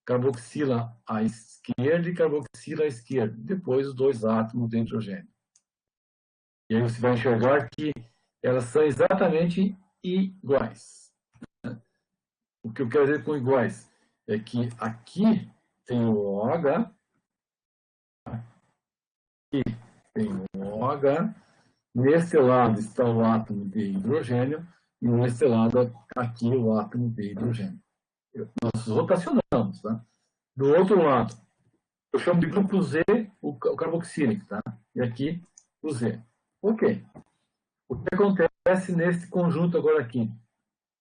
carboxila à esquerda e carboxila à esquerda. Depois, os 2 átomos de hidrogênio. E aí você vai enxergar que elas são exatamente iguais. O que eu quero dizer com iguais é que aqui tem o OH, aqui tem o OH, nesse lado está o átomo de hidrogênio e nesse lado aqui o átomo de hidrogênio. Nós rotacionamos, tá? Do outro lado, eu chamo de grupo Z o carboxílico, tá? E aqui o Z. Ok. O que acontece nesse conjunto agora aqui?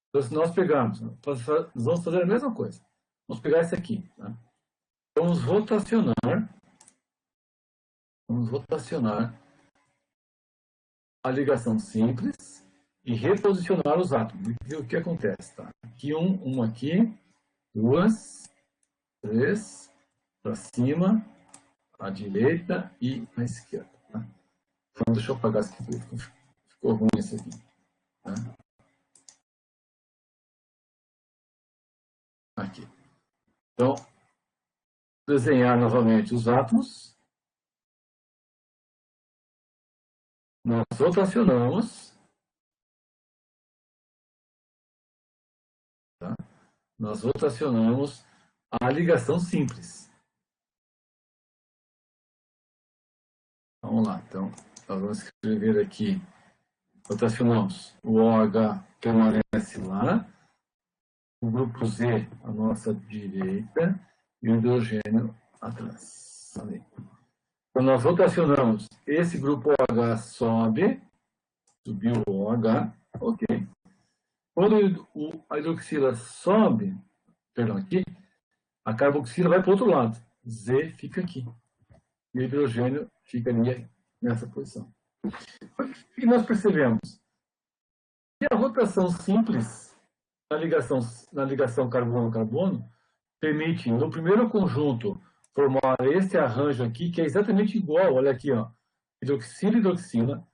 Então, se nós pegarmos, nós vamos fazer a mesma coisa. Vamos pegar esse aqui. Tá? Vamos rotacionar a ligação simples e reposicionar os átomos. E o que acontece? Tá? Aqui um aqui, 2, 3, para cima, à direita e à esquerda. Tá? Então, deixa eu apagar isso aqui, ficou ruim esse aqui. Tá? Aqui. Então, desenhar novamente os átomos. Nós rotacionamos. Tá? Nós rotacionamos a ligação simples. Vamos lá. Então, nós vamos escrever aqui. Rotacionamos. O OH permanece lá. O grupo Z à nossa direita e o hidrogênio atrás. Ali. Então, nós rotacionamos. Esse grupo OH sobe, subiu o OH, ok. Quando a hidroxila sobe, perdão, aqui, a carboxila vai para o outro lado. Z fica aqui. E o hidrogênio fica ali nessa posição. E nós percebemos que a rotação simples na ligação carbono-carbono permite, no primeiro conjunto, formar esse arranjo aqui, que é exatamente igual, olha aqui, ó, hidroxila, hidroxila,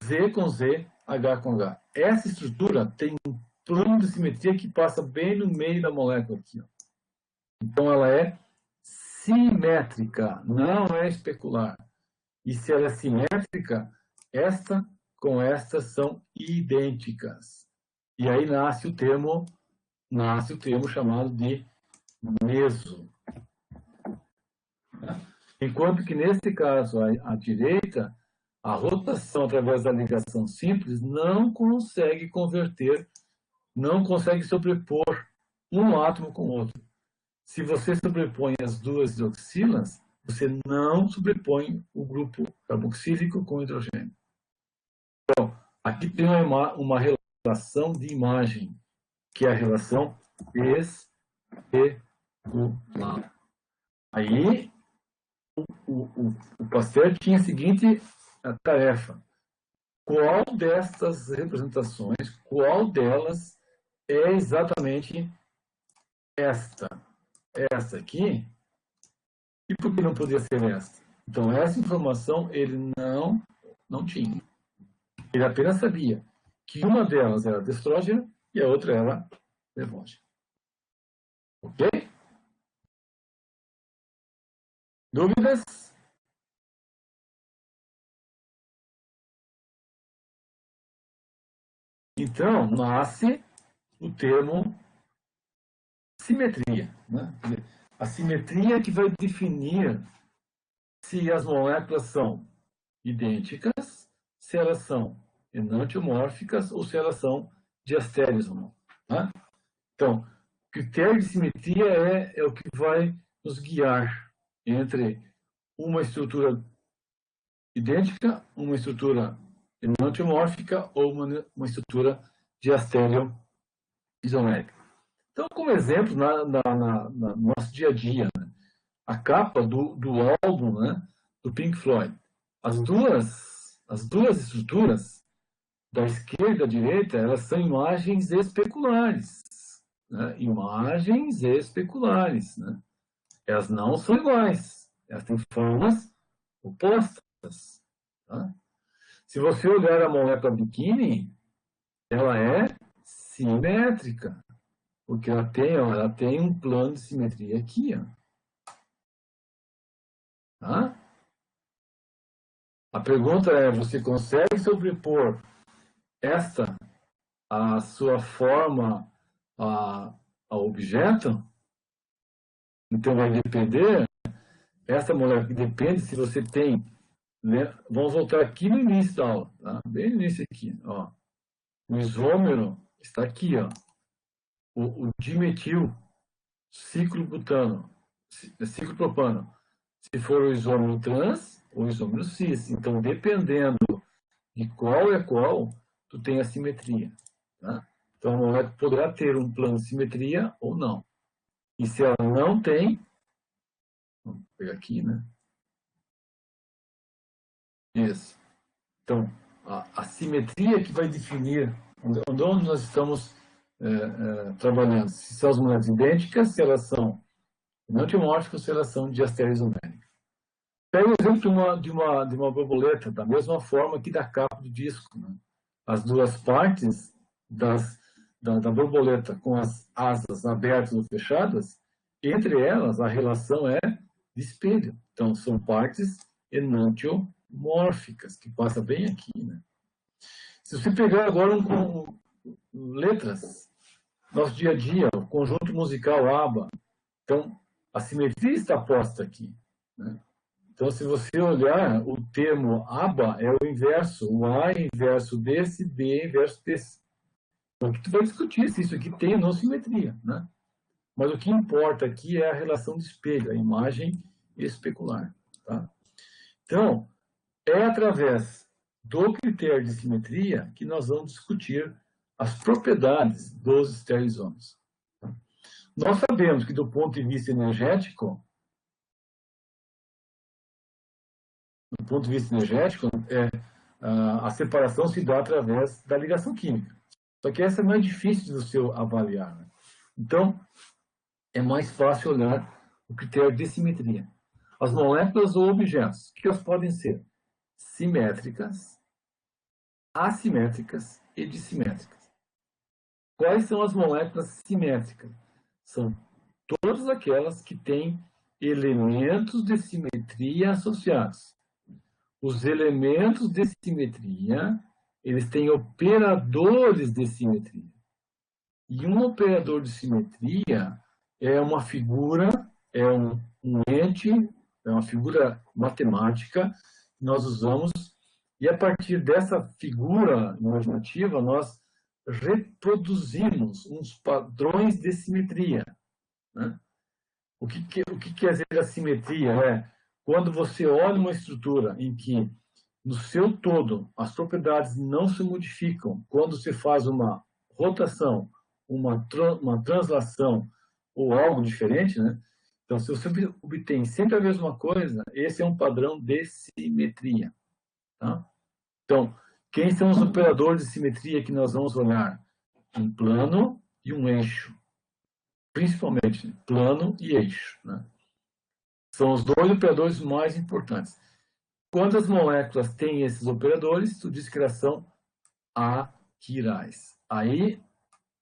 Z com Z, H com H. Essa estrutura tem um plano de simetria que passa bem no meio da molécula aqui, ó. Então, ela é simétrica, não é especular. E se ela é simétrica, esta com esta são idênticas. E aí nasce o termo chamado de meso. Enquanto que, nesse caso, a direita, a rotação através da ligação simples não consegue converter, não consegue sobrepor um átomo com o outro. Se você sobrepõe as duas hidroxilas, você não sobrepõe o grupo carboxílico com hidrogênio. Então, aqui tem uma relação de imagem, que é a relação especular. Aí, o Pasteur tinha a seguinte tarefa: qual destas representações, qual delas é exatamente esta aqui, e por que não podia ser esta? Então, essa informação ele não tinha. Ele apenas sabia que uma delas era destrógena e a outra era levógena. Ok? Dúvidas? Então, nasce o termo simetria. Né? A simetria que vai definir se as moléculas são idênticas, se elas são enantiomórficas ou se elas são diastéreos ou não. Né? Então, o critério de simetria é o que vai nos guiar entre uma estrutura idêntica, uma estrutura enantiomórfica ou uma estrutura diastéreo isomérica. Então, como exemplo, no nosso dia a dia, né? A capa do álbum, né, do Pink Floyd, as duas estruturas, da esquerda à direita, elas são imagens especulares. Né? Imagens especulares. Né? Elas não são iguais. Elas têm formas opostas. Tá? Se você olhar a molécula biquíni, ela é simétrica. Porque ela tem um plano de simetria aqui. Ó. Tá? A pergunta é, você consegue sobrepor a sua forma ao objeto? Então vai depender, essa molécula depende se você tem, né? Vamos voltar aqui no início da aula, tá? Bem no início aqui, ó. O isômero está aqui, ó. O dimetil ciclopropano. Se for o isômero trans ou o isômero cis. Então, dependendo de qual é qual, tu tem a simetria. Tá? Então, a molécula poderá ter um plano de simetria ou não. E se ela não tem, vamos pegar aqui, né? Isso. Então, a simetria que vai definir onde nós estamos trabalhando. Se são as moléculas idênticas, se elas são enantiomórficas, se elas são diastereoisoméricas. Pega o exemplo de uma borboleta, da mesma forma que da capa do disco. Né? As duas partes da borboleta com as asas abertas ou fechadas, entre elas a relação é de espelho. Então, são partes enantiomórficas, que passa bem aqui. Né? Se você pegar agora letras, nosso dia a dia, o conjunto musical ABBA, então, a simetria está posta aqui. Né? Então, se você olhar, o termo ABBA é o inverso. O A é inverso desse, B é inverso desse. Então, tu vai discutir se isso aqui tem ou não simetria. Né? Mas o que importa aqui é a relação de espelho, a imagem especular. Tá? Então, é através do critério de simetria que nós vamos discutir as propriedades dos estereoisômeros. Tá? Nós sabemos que, do ponto de vista energético, a separação se dá através da ligação química. Só que essa é mais difícil de você avaliar. Né? Então, é mais fácil olhar o critério de simetria. As moléculas ou objetos, que elas podem ser simétricas, assimétricas e dissimétricas. Quais são as moléculas simétricas? São todas aquelas que têm elementos de simetria associados. os elementos de simetria, eles têm operadores de simetria. E um operador de simetria é uma figura, é um ente, é uma figura matemática que nós usamos, e a partir dessa figura imaginativa, nós reproduzimos uns padrões de simetria. Né? O que quer dizer a simetria? É quando você olha uma estrutura em que, no seu todo, as propriedades não se modificam, quando você faz uma rotação, uma translação ou algo diferente, né? Então, se você obtém sempre a mesma coisa, esse é um padrão de simetria. Tá? Então, quem são os operadores de simetria que nós vamos olhar? Um plano e um eixo. Principalmente plano e eixo. Né? São os dois operadores mais importantes. Quando as moléculas têm esses operadores, tu diz que elas são aquirais. Aí,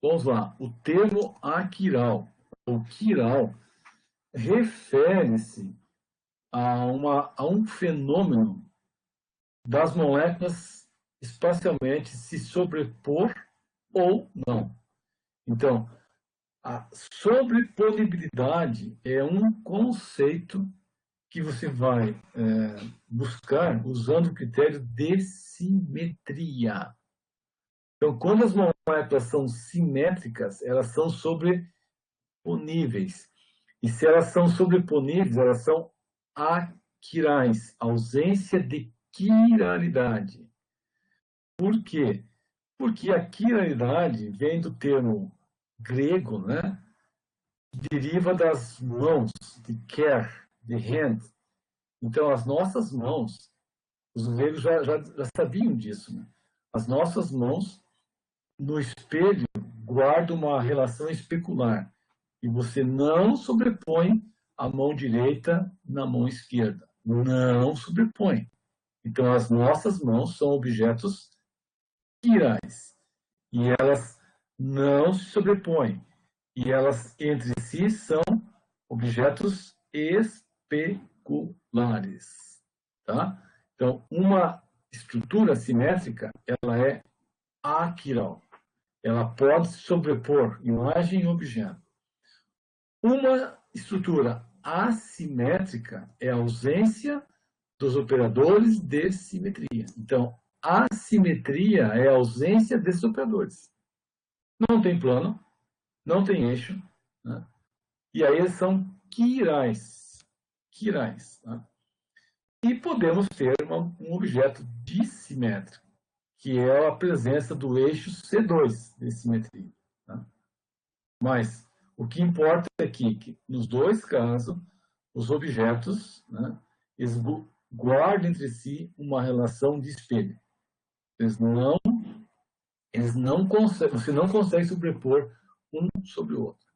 vamos lá, o termo aquiral, ou quiral, refere-se a um fenômeno das moléculas espacialmente se sobrepor ou não. Então, a sobreponibilidade é um conceito que você vai buscar usando o critério de simetria. Então, quando as moléculas são simétricas, elas são sobreponíveis. E se elas são sobreponíveis, elas são aquirais, ausência de quiralidade. Por quê? Porque a quiralidade vem do termo grego, né? Deriva das mãos, de quer, de hand. Então, as nossas mãos, os gregos já sabiam disso, né? As nossas mãos, no espelho, guardam uma relação especular. E você não sobrepõe a mão direita na mão esquerda. Não sobrepõe. Então, as nossas mãos são objetos quirais. E elas não se sobrepõem. E elas, entre si, são objetos especulares. Tá? Então, uma estrutura simétrica, ela é aquiral. Ela pode se sobrepor imagem e objeto. Uma estrutura assimétrica é a ausência dos operadores de simetria. Então, assimetria é a ausência desses operadores. Não tem plano, não tem eixo, né? E aí eles são quirais. Quirais. Tá? E podemos ter um objeto dissimétrico, que é a presença do eixo C2 de simetria. Tá? Mas o que importa é que nos dois casos, os objetos, né, eles guardam entre si uma relação de espelho. Eles não conseguem, você não consegue sobrepor um sobre o outro.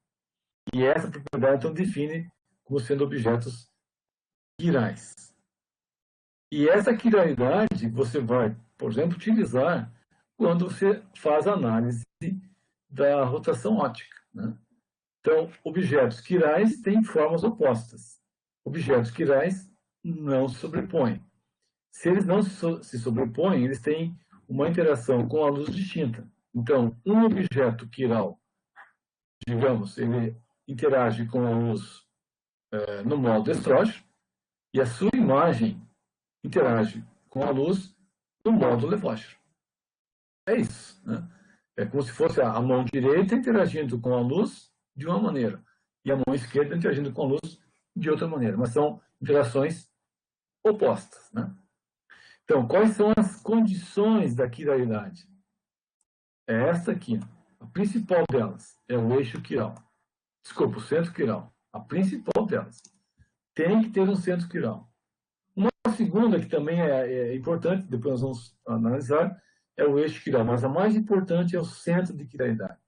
E essa propriedade, então, define como sendo objetos quirais. E essa quiralidade você vai, por exemplo, utilizar quando você faz a análise da rotação óptica. Né? Então, objetos quirais têm formas opostas. Objetos quirais não se sobrepõem. Se eles não se sobrepõem, eles têm uma interação com a luz distinta. Então, um objeto quiral, digamos, ele interage com a luz no modo estrógeno, e a sua imagem interage com a luz no modo levógeno. É isso. Né? É como se fosse a mão direita interagindo com a luz de uma maneira e a mão esquerda interagindo com a luz de outra maneira. Mas são interações opostas. Né? Então, quais são as condições da quiralidade? É esta aqui. A principal delas é o eixo quiral. Desculpa, o centro quiral. A principal delas. Tem que ter um centro quiral. Uma segunda, que também é importante, depois nós vamos analisar, é o eixo quiral. Mas a mais importante é o centro de quiralidade.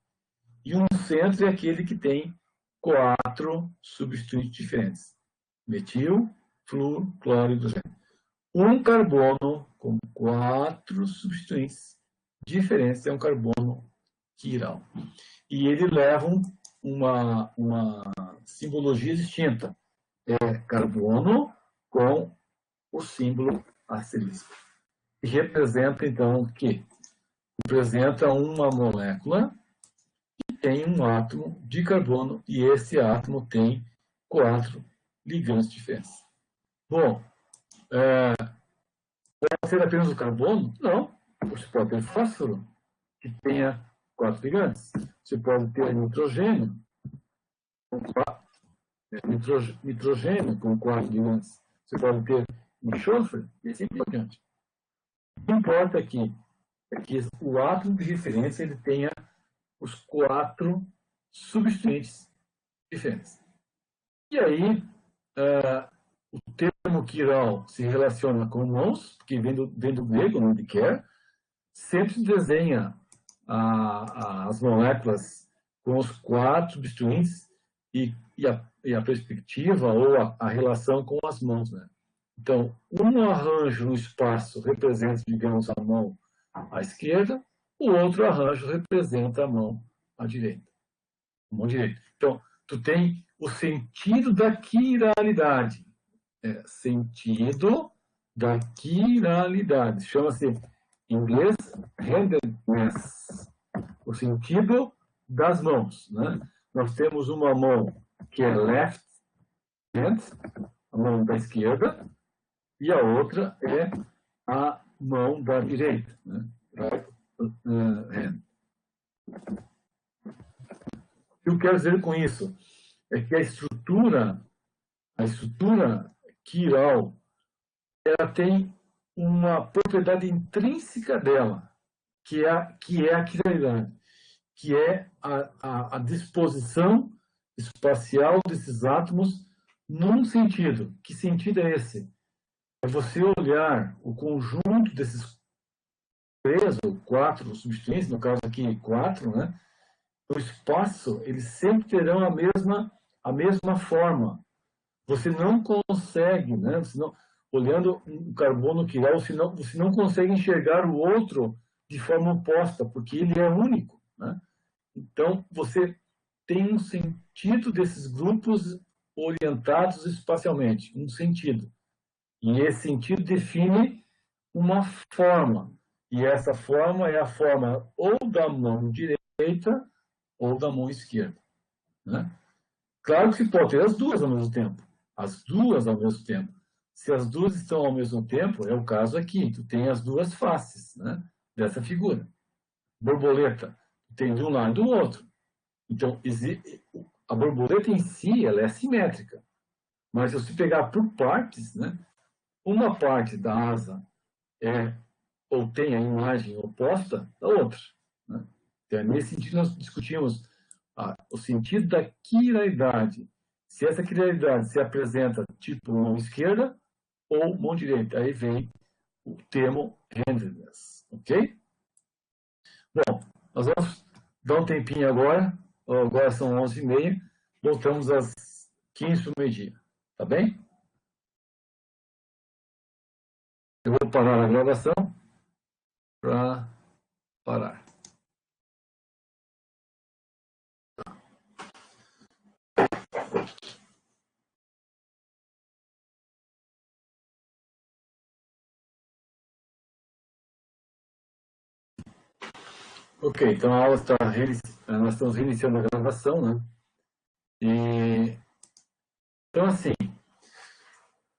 E um centro é aquele que tem 4 substituintes diferentes. Metil, flúor, cloro e hidrogênio. Um carbono com 4 substituintes diferentes é um carbono quiral. E ele leva uma simbologia distinta. É carbono com o símbolo asterisco. E representa, então, o quê? Representa uma molécula que tem um átomo de carbono e esse átomo tem 4 ligantes diferentes. Bom, pode ser apenas o carbono? Não. Você pode ter fósforo, que tenha 4 ligantes. Você pode ter nitrogênio, nitrogênio com 4 ligantes. Você pode ter enxofre e assim por diante. O que importa aqui é que o átomo de referência ele tenha os 4 substituintes diferentes. E aí, o termo quiral se relaciona com mãos, que vem do grego, onde quer, sempre desenha as moléculas com os 4 substituintes e a perspectiva ou a relação com as mãos, né? Então, um arranjo no espaço representa, digamos, a mão à esquerda, o outro arranjo representa a mão à direita. A mão direita. Então, tu tem o sentido da quiralidade. Sentido da quiralidade. Chama-se, em inglês, handedness. O sentido das mãos, né? Nós temos uma mão que é left hand, a mão da esquerda, e a outra é a mão da direita, né? Right hand. O que eu quero dizer com isso é que a estrutura quiral, ela tem uma propriedade intrínseca dela, que é a quiralidade, que é a disposição espacial desses átomos num sentido. Que sentido é esse? É você olhar o conjunto desses 3 ou 4 substituintes, no caso aqui 4, né? No espaço, eles sempre terão a mesma forma. Você não consegue, né? Olhando um carbono quiral, você não consegue enxergar o outro de forma oposta, porque ele é único, né? Então, você tem um sentido desses grupos orientados espacialmente, um sentido. E esse sentido define uma forma. E essa forma é a forma ou da mão direita ou da mão esquerda, né? Claro que se pode ter as duas ao mesmo tempo. As duas ao mesmo tempo. Se as duas estão ao mesmo tempo, é o caso aqui. Tu tem as duas faces, né, dessa figura. Borboleta, tem de um lado e do outro. Então, a borboleta em si, ela é simétrica. Mas se você pegar por partes, né, uma parte da asa ou tem a imagem oposta da outra, né? Então, nesse sentido, nós discutimos o sentido da quiralidade. Se essa quiralidade se apresenta tipo mão esquerda ou mão direita, aí vem o termo handedness, ok? Bom, nós vamos dar um tempinho agora. Agora são 11h30. Voltamos às 15 para o meio-dia. Tá bem? Eu vou parar a gravação para parar. Ok, então a aula está nós estamos reiniciando a gravação, né? Então, assim,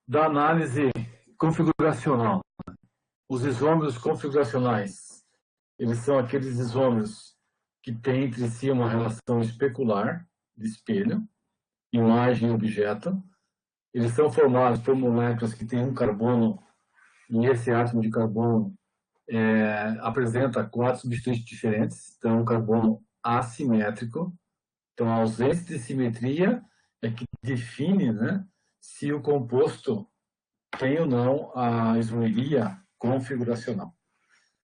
da análise configuracional, os isômeros configuracionais, eles são aqueles isômeros que têm entre si uma relação especular, de espelho, imagem e objeto. Eles são formados por moléculas que têm um carbono, e esse átomo de carbono apresenta 4 substituintes diferentes, então um carbono assimétrico. Então a ausência de simetria é que define, né, se o composto tem ou não a isomeria configuracional.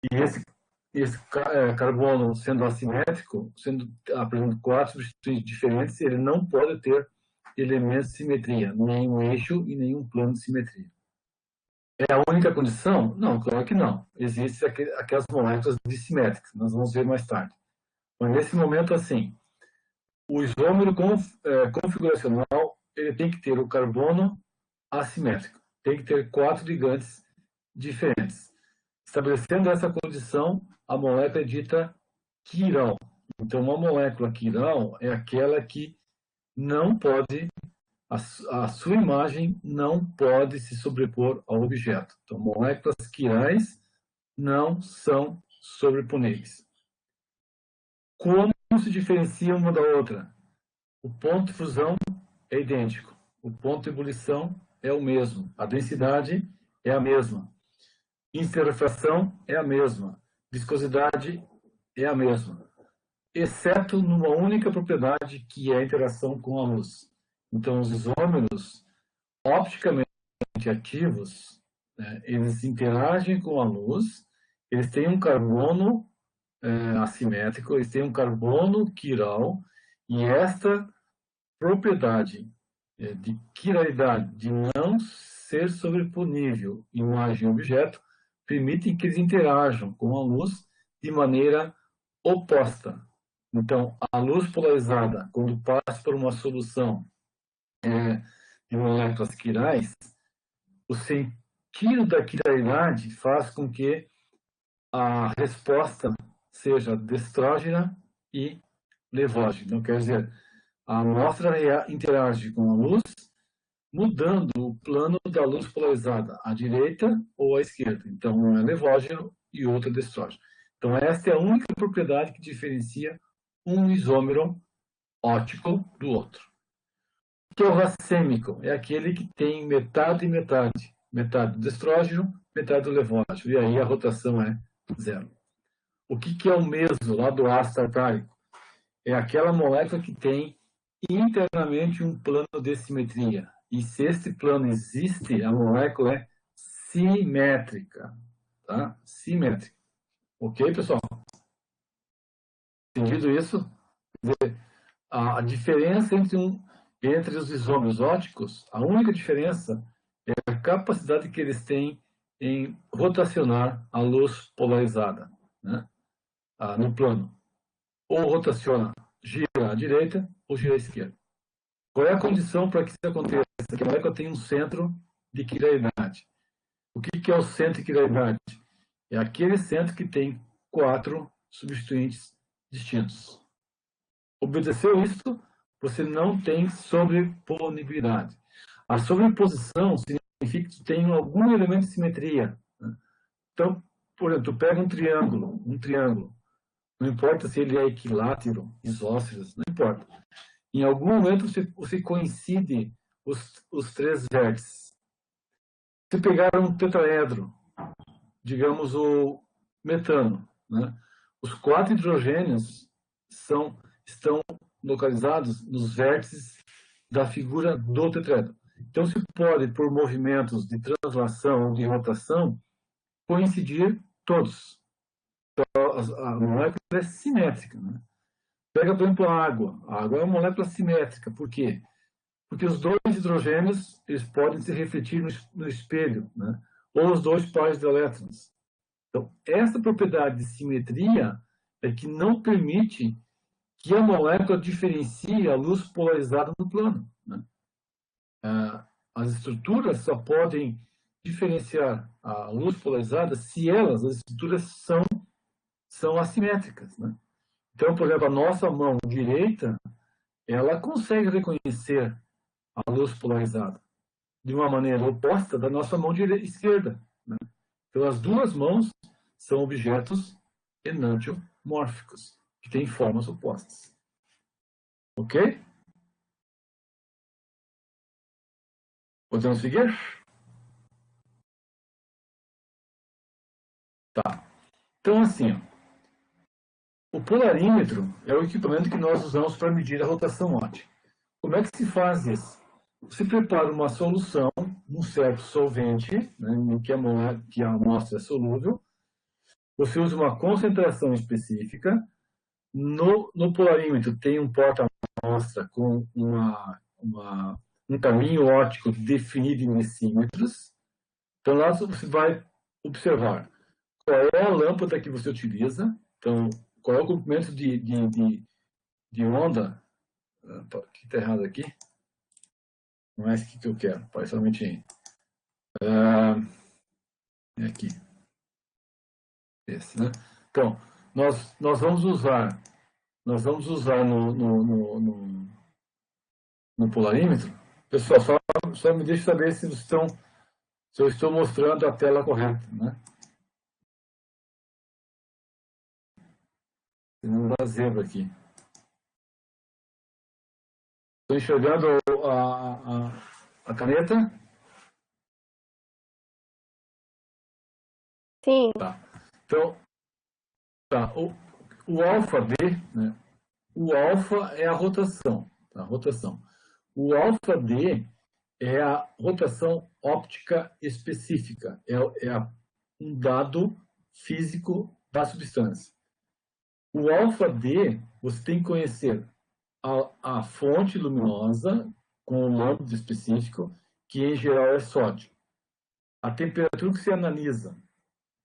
E esse carbono sendo assimétrico, apresentando 4 substituintes diferentes, ele não pode ter elementos de simetria, nem um eixo e nem um plano de simetria. É a única condição? Não, claro que não. Existem aquelas moléculas dissimétricas, nós vamos ver mais tarde. Mas nesse momento, assim, o isômero configuracional, ele tem que ter o carbono assimétrico. Tem que ter 4 ligantes diferentes. Estabelecendo essa condição, a molécula é dita quiral. Então, uma molécula quiral é aquela que não pode, a sua imagem não pode se sobrepor ao objeto. Então, moléculas quirais não são sobreponíveis. Como se diferencia uma da outra? O ponto de fusão é idêntico. O ponto de ebulição é o mesmo. A densidade é a mesma. Índice de refração é a mesma. Viscosidade é a mesma. Exceto numa única propriedade, que é a interação com a luz. Então, os isômeros opticamente ativos, né, eles interagem com a luz, eles têm um carbono assimétrico, eles têm um carbono quiral, e esta propriedade de quiralidade, de não ser sobreponível imagem e objeto, permite que eles interajam com a luz de maneira oposta. Então, a luz polarizada, quando passa por uma solução de moléculas quirais, o sentido da quiralidade faz com que a resposta seja destrógena e levógena. Então, quer dizer, a amostra interage com a luz, mudando o plano da luz polarizada à direita ou à esquerda. Então, um é levógeno e outro é destrógeno. Então, esta é a única propriedade que diferencia um isômero óptico do outro. O que é o racêmico? É aquele que tem metade e metade. Metade do destrógeno, metade do levógeno. E aí a rotação é zero. O que é o meso lá do ácido tartárico? É aquela molécula que tem internamente um plano de simetria. E se esse plano existe, a molécula é simétrica. Tá? Simétrica. Ok, pessoal? Entendido isso? A diferença entre os isômeros ópticos, a única diferença é a capacidade que eles têm em rotacionar a luz polarizada, né, no plano. Ou rotaciona, gira à direita ou gira à esquerda. Qual é a condição para que isso aconteça? Que a molécula tem um centro de quiralidade. O que é o centro de quiralidade? É aquele centro que tem 4 substituintes distintos. Obedeceu isso, você não tem sobreponibilidade. A sobreposição significa que tu tem algum elemento de simetria. Né? Então, por exemplo, tu pega um triângulo, não importa se ele é equilátero, isósceles, não importa. Em algum momento você coincide os 3 vértices. Se pegar um tetraedro, digamos o metano, né? Os 4 hidrogênios estão localizados nos vértices da figura do tetraedro. Então, se pode, por movimentos de translação ou de rotação, coincidir todos. Então, a molécula é simétrica. Né? Pega, por exemplo, a água. A água é uma molécula simétrica. Por quê? Porque os 2 hidrogênios eles podem se refletir no espelho, né? Ou os 2 pares de elétrons. Então, essa propriedade de simetria é que não permite que a molécula diferencie a luz polarizada no plano. Né? As estruturas só podem diferenciar a luz polarizada se as estruturas são assimétricas. Né? Então, por exemplo, a nossa mão direita, ela consegue reconhecer a luz polarizada de uma maneira oposta da nossa mão esquerda. Né? Então, as duas mãos são objetos enantiomórficos, que têm formas opostas. Ok? Podemos seguir? Tá. Então, assim, o polarímetro é o equipamento que nós usamos para medir a rotação óptica. Como é que se faz isso? Você prepara uma solução, um certo solvente, né, em que a amostra é solúvel. Você usa uma concentração específica. No polarímetro tem um porta-amostra com um caminho óptico definido em decímetros. Então, lá você vai observar qual é a lâmpada que você utiliza, então, qual é o comprimento de onda. Que está errado aqui. Não é isso que eu quero, parece somente É aqui. Esse, né? Então, nós vamos usar no polarímetro. Pessoal, só me deixe saber se eu estou mostrando a tela correta, né? Tem um zebra aqui. Estou enxergando a caneta? Sim. Tá. Então, tá. O alfa D, né? O alfa é a rotação. Tá? Rotação. O alfa D é a rotação óptica específica. Um dado físico da substância. O alfa D, você tem que conhecer a fonte luminosa com o lambda específico, que em geral é sódio. A temperatura que você analisa,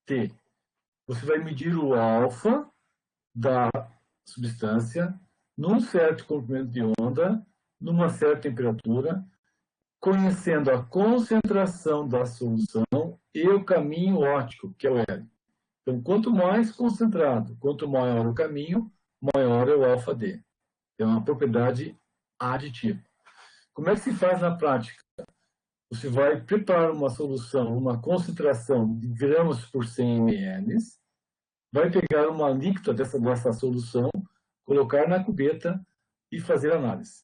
T, você vai medir o alfa da substância num certo comprimento de onda, numa certa temperatura, conhecendo a concentração da solução e o caminho óptico, que é o L. Então, quanto mais concentrado, quanto maior o caminho, maior é o alfa D. É uma propriedade aditiva. Como é que se faz na prática? Você vai preparar uma solução, uma concentração de gramas por 100 ml, vai pegar uma alíquota dessa solução, colocar na cubeta e fazer análise.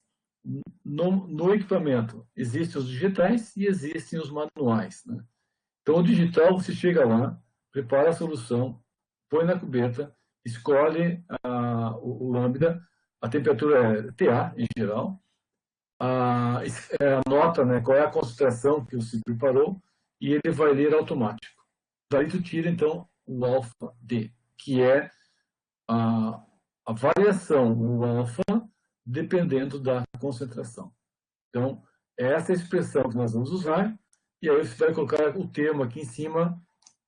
No equipamento, existem os digitais e existem os manuais, né? Então, o digital, você chega lá, prepara a solução, põe na cubeta, escolhe o lambda, a temperatura é TA, em geral, anota, né, qual é a concentração que você preparou e ele vai ler automático. Daí tu tira, então, o alfa D, que é a variação, o alfa, dependendo da concentração. Então, essa é a expressão que nós vamos usar, e aí você vai colocar o termo aqui em cima,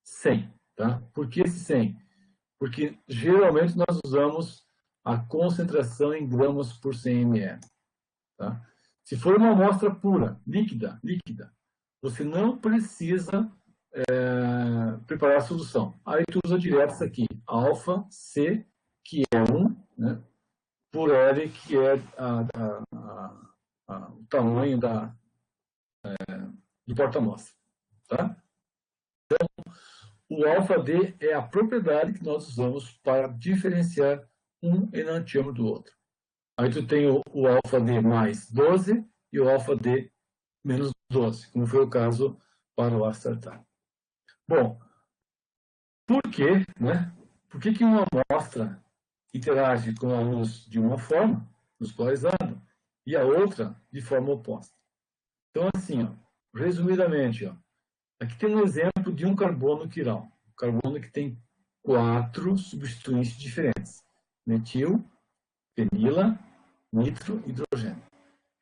100. Tá? Por que esse 100? Porque geralmente nós usamos a concentração em gramas por 100 ml. Tá? Se for uma amostra pura, líquida, você não precisa preparar a solução. Aí tu usa direto isso aqui, alfa C, que é 1, né, por L, que é o tamanho do porta-amostra. Tá? Então, o alfa D é a propriedade que nós usamos para diferenciar um enantiômero do outro. Aí tu tem o alfa D mais 12 e o alfa D menos 12, como foi o caso para o acertar. Bom, por quê, né? Por que uma amostra interage com a luz de uma forma, luz polarizada, e a outra de forma oposta? Então, assim, ó, resumidamente, ó, aqui tem um exemplo de um carbono quiral. Um carbono que tem 4 substituintes diferentes. Metil, fenila, nitro, hidrogênio.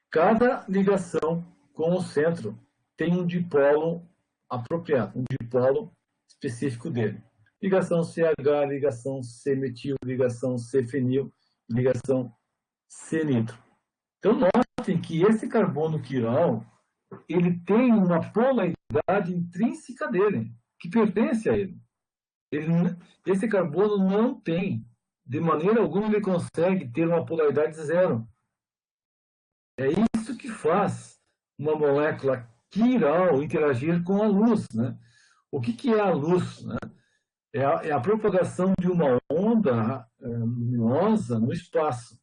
Cada ligação com o centro tem um dipolo apropriado, um dipolo específico dele. Ligação CH, ligação C-metil, ligação C-fenil, ligação C-nitro. Então, notem que esse carbono quiral, ele tem uma polaridade intrínseca dele, que pertence a ele. Esse carbono não tem, de maneira alguma, ele consegue ter uma polaridade zero. É isso que faz uma molécula quiral interagir com a luz, né? O que é a luz, né? É a propagação de uma onda luminosa no espaço.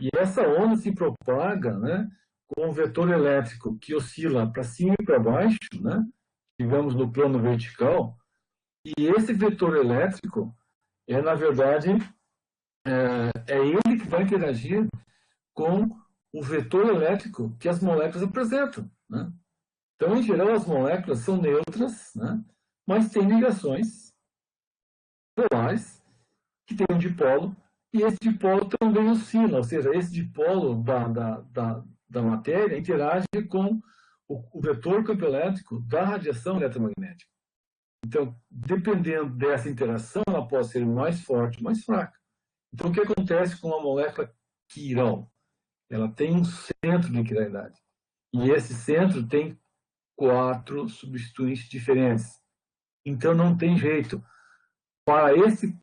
E essa onda se propaga, né, com um vetor elétrico que oscila para cima e para baixo, né, digamos no plano vertical. E esse vetor elétrico na verdade, ele que vai interagir com o vetor elétrico que as moléculas apresentam, né? Então, em geral, as moléculas são neutras, né, mas têm ligações polares que tem um dipolo, e esse dipolo também oscila, ou seja, esse dipolo da matéria interage com o vetor campo elétrico da radiação eletromagnética. Então, dependendo dessa interação, ela pode ser mais forte ou mais fraca. Então, o que acontece com a molécula quiral? Ela tem um centro de quiralidade. E esse centro tem 4 substituintes diferentes. Então não tem jeito. Para esse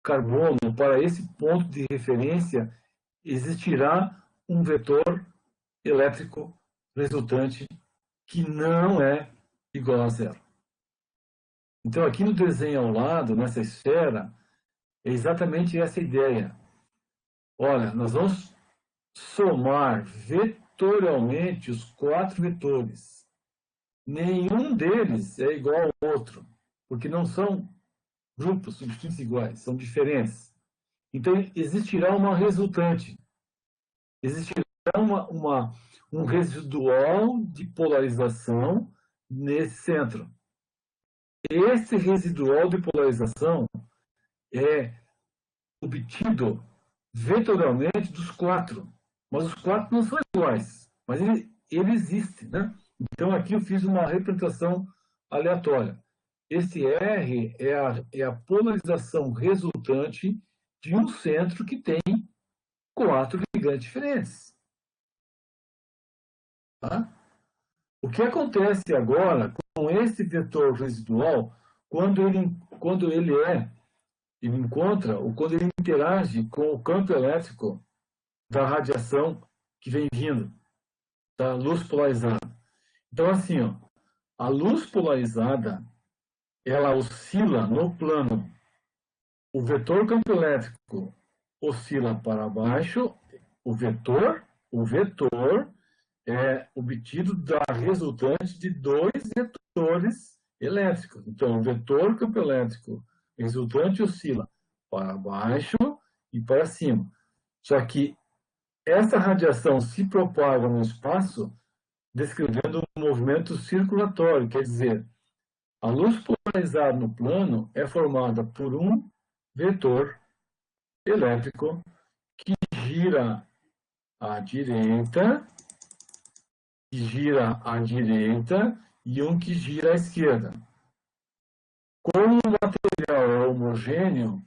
carbono, para esse ponto de referência, existirá um vetor elétrico resultante que não é igual a zero. Então, aqui no desenho ao lado, nessa esfera, é exatamente essa ideia. Olha, nós vamos somar vetorialmente os 4 vetores. Nenhum deles é igual ao outro, porque não são grupos substituintes iguais, são diferentes. Então, existirá uma resultante. Existirá um residual de polarização nesse centro. Esse residual de polarização é obtido vetorialmente dos 4. Mas os 4 não são iguais, mas ele existe, né? Então, aqui eu fiz uma representação aleatória. Esse R é a polarização resultante de um centro que tem 4 ligantes diferentes. Tá? O que acontece agora com esse vetor residual, quando ele encontra, ou quando ele interage com o campo elétrico da radiação que vem vindo, da luz polarizada. Então, assim, ó, a luz polarizada, ela oscila no plano. O vetor campo elétrico oscila para baixo. O vetor é obtido da resultante de 2 vetores elétricos. Então, o vetor campo elétrico resultante oscila para baixo e para cima. Só que essa radiação se propaga no espaço descrevendo um movimento circulatório, quer dizer, a luz polarizada no plano é formada por um vetor elétrico que gira à direita, e um que gira à esquerda. Como o material é homogêneo,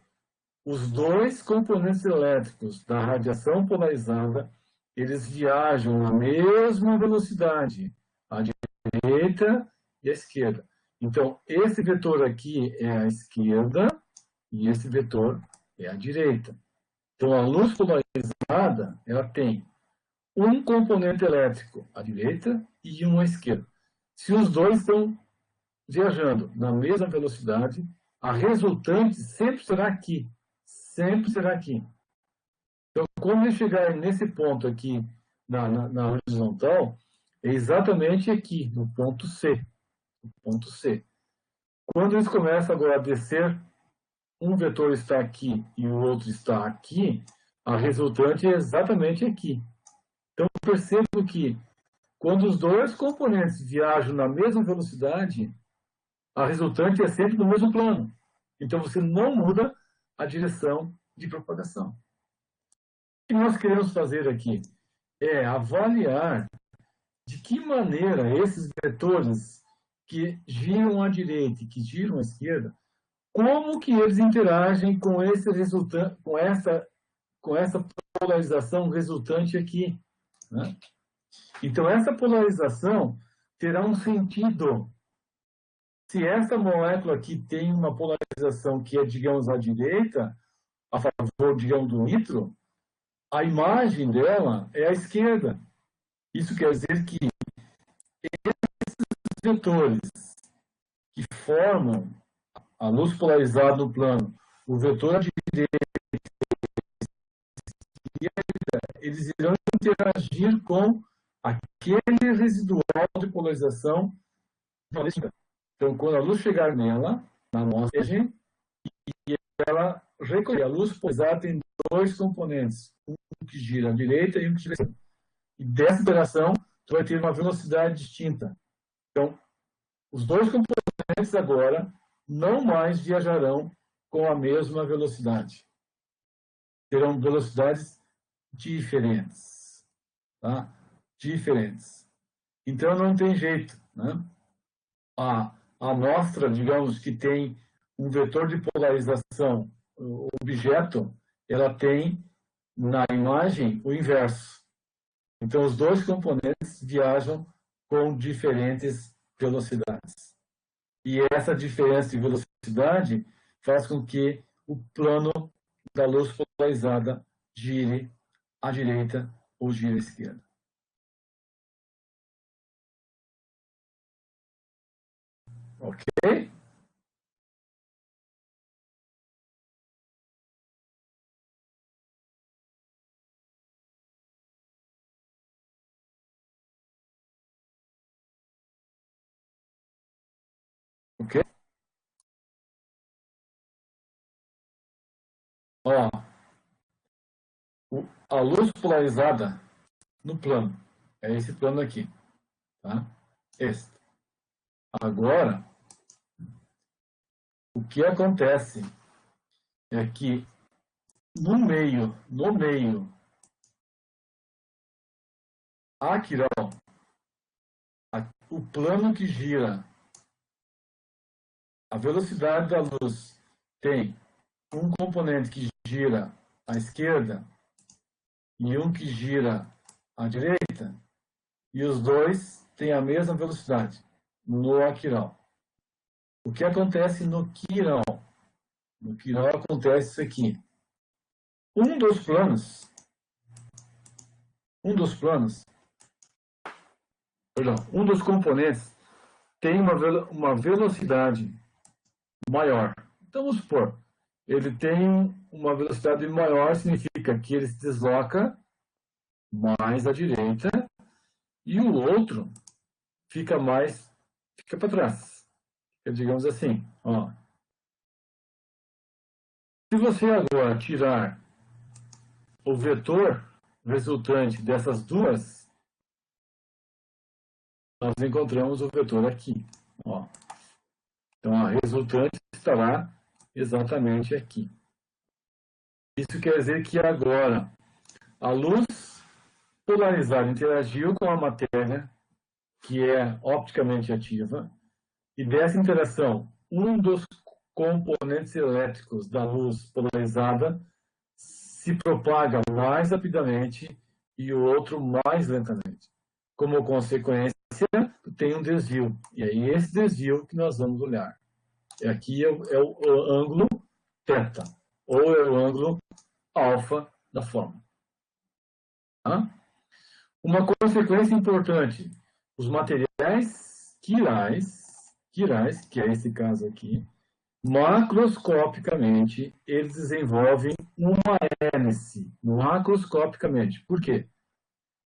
os 2 componentes elétricos da radiação polarizada, eles viajam na mesma velocidade, à direita e à esquerda. Então, esse vetor aqui é a esquerda e esse vetor é a direita. Então, a luz polarizada, ela tem um componente elétrico à direita e um à esquerda. Se os 2 estão viajando na mesma velocidade, a resultante sempre será aqui. Sempre será aqui. Então, quando eu chegar nesse ponto aqui, na horizontal, é exatamente aqui, no ponto C. No ponto C. Quando eles começam agora a descer, um vetor está aqui e o outro está aqui, a resultante é exatamente aqui. Então, percebo que quando os 2 componentes viajam na mesma velocidade, a resultante é sempre no mesmo plano. Então, você não muda a direção de propagação. O que nós queremos fazer aqui é avaliar de que maneira esses vetores que giram à direita e que giram à esquerda, como que eles interagem com esse resultante, com essa polarização resultante aqui, né? Então, essa polarização terá um sentido. Se essa molécula aqui tem uma polarização que é, digamos, à direita, a favor, digamos, do nitro, a imagem dela é à esquerda. Isso quer dizer que esses vetores que formam a luz polarizada no plano, o vetor à direita, eles irão interagir com aquele residual de polarização. Então, quando a luz chegar nela, na nossa imagem, e ela recolher a luz polarizada, tem 2 componentes, um que gira à direita e um que gira à esquerda. E dessa interação, tu vai ter uma velocidade distinta. Então, os 2 componentes agora não mais viajarão com a mesma velocidade. Terão velocidades diferentes. Tá? Diferentes. Então, não tem jeito, né? A amostra, digamos, que tem um vetor de polarização, o objeto, ela tem na imagem o inverso. Então, os 2 componentes viajam com diferentes velocidades. E essa diferença de velocidade faz com que o plano da luz polarizada gire à direita ou gire à esquerda. Ok? Ok? Ó, a luz polarizada no plano. É esse plano aqui. Tá? Este. Agora, o que acontece é que no meio, aqui, ó, o plano que gira, a velocidade da luz tem um componente que gira à esquerda e um que gira à direita, e os dois têm a mesma velocidade no aquiral. O que acontece no quiral? No quiral acontece isso aqui. Um dos componentes tem uma velocidade maior. Então, vamos supor, ele tem uma velocidade maior, significa que ele se desloca mais à direita e o outro fica para trás. Digamos assim, ó. Se você agora tirar o vetor resultante dessas duas, nós encontramos o vetor aqui. Ó. Então, a resultante estará exatamente aqui. Isso quer dizer que agora a luz polarizada interagiu com a matéria, que é opticamente ativa, e dessa interação, um dos componentes elétricos da luz polarizada se propaga mais rapidamente e o outro mais lentamente. Como consequência, tem um desvio. E é esse desvio que nós vamos olhar. Aqui é o ângulo θ, ou é o ângulo alfa da forma. Tá? Uma consequência importante, os materiais quirais, que é esse caso aqui, macroscopicamente, eles desenvolvem uma hélice, macroscopicamente. Por quê?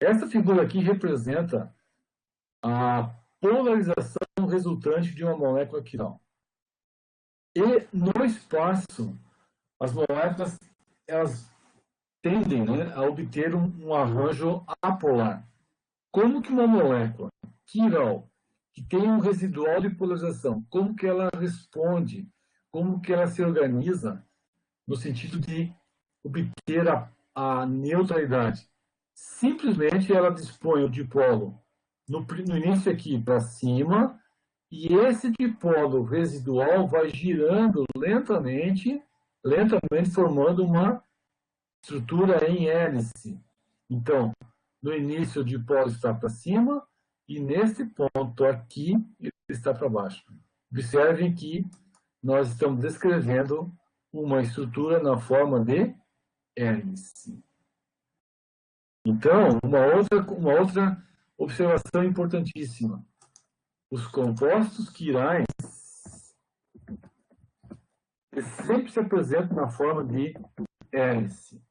Essa figura aqui representa a polarização resultante de uma molécula quiral. E no espaço, as moléculas elas tendem, né, a obter um arranjo apolar. Como que uma molécula quiral, que tem um residual de polarização, como que ela responde, como que ela se organiza no sentido de obter a neutralidade? Simplesmente ela dispõe o dipolo no início aqui para cima, e esse dipolo residual vai girando lentamente, formando uma estrutura em hélice. Então, no início o dipolo está para cima, e nesse ponto aqui ele está para baixo. Observem que nós estamos descrevendo uma estrutura na forma de hélice. Então, uma outra observação importantíssima. Os compostos quirais sempre se apresentam na forma de hélice.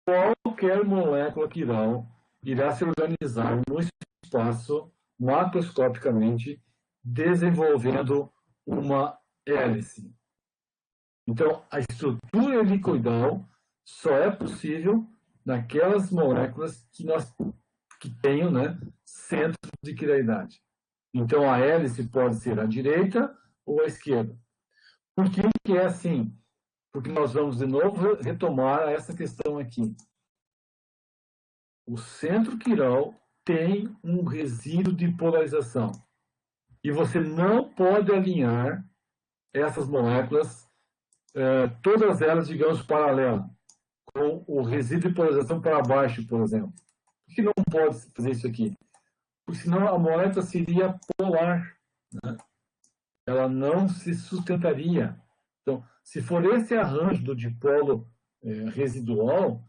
Qualquer molécula quiral irá se organizar no espaço macroscopicamente, desenvolvendo uma hélice. Então, a estrutura helicoidal só é possível naquelas moléculas que tenham, né, centro de quiralidade. Então, a hélice pode ser à direita ou à esquerda. Por que é assim? Porque nós vamos de novo retomar essa questão aqui. O centro quiral tem um resíduo de polarização. E você não pode alinhar essas moléculas, todas elas, digamos, paralelas, com o resíduo de polarização para baixo, por exemplo. Por que não pode fazer isso aqui? Porque senão a molécula seria polar. Né? ela não se sustentaria. Então, se for esse arranjo do dipolo residual,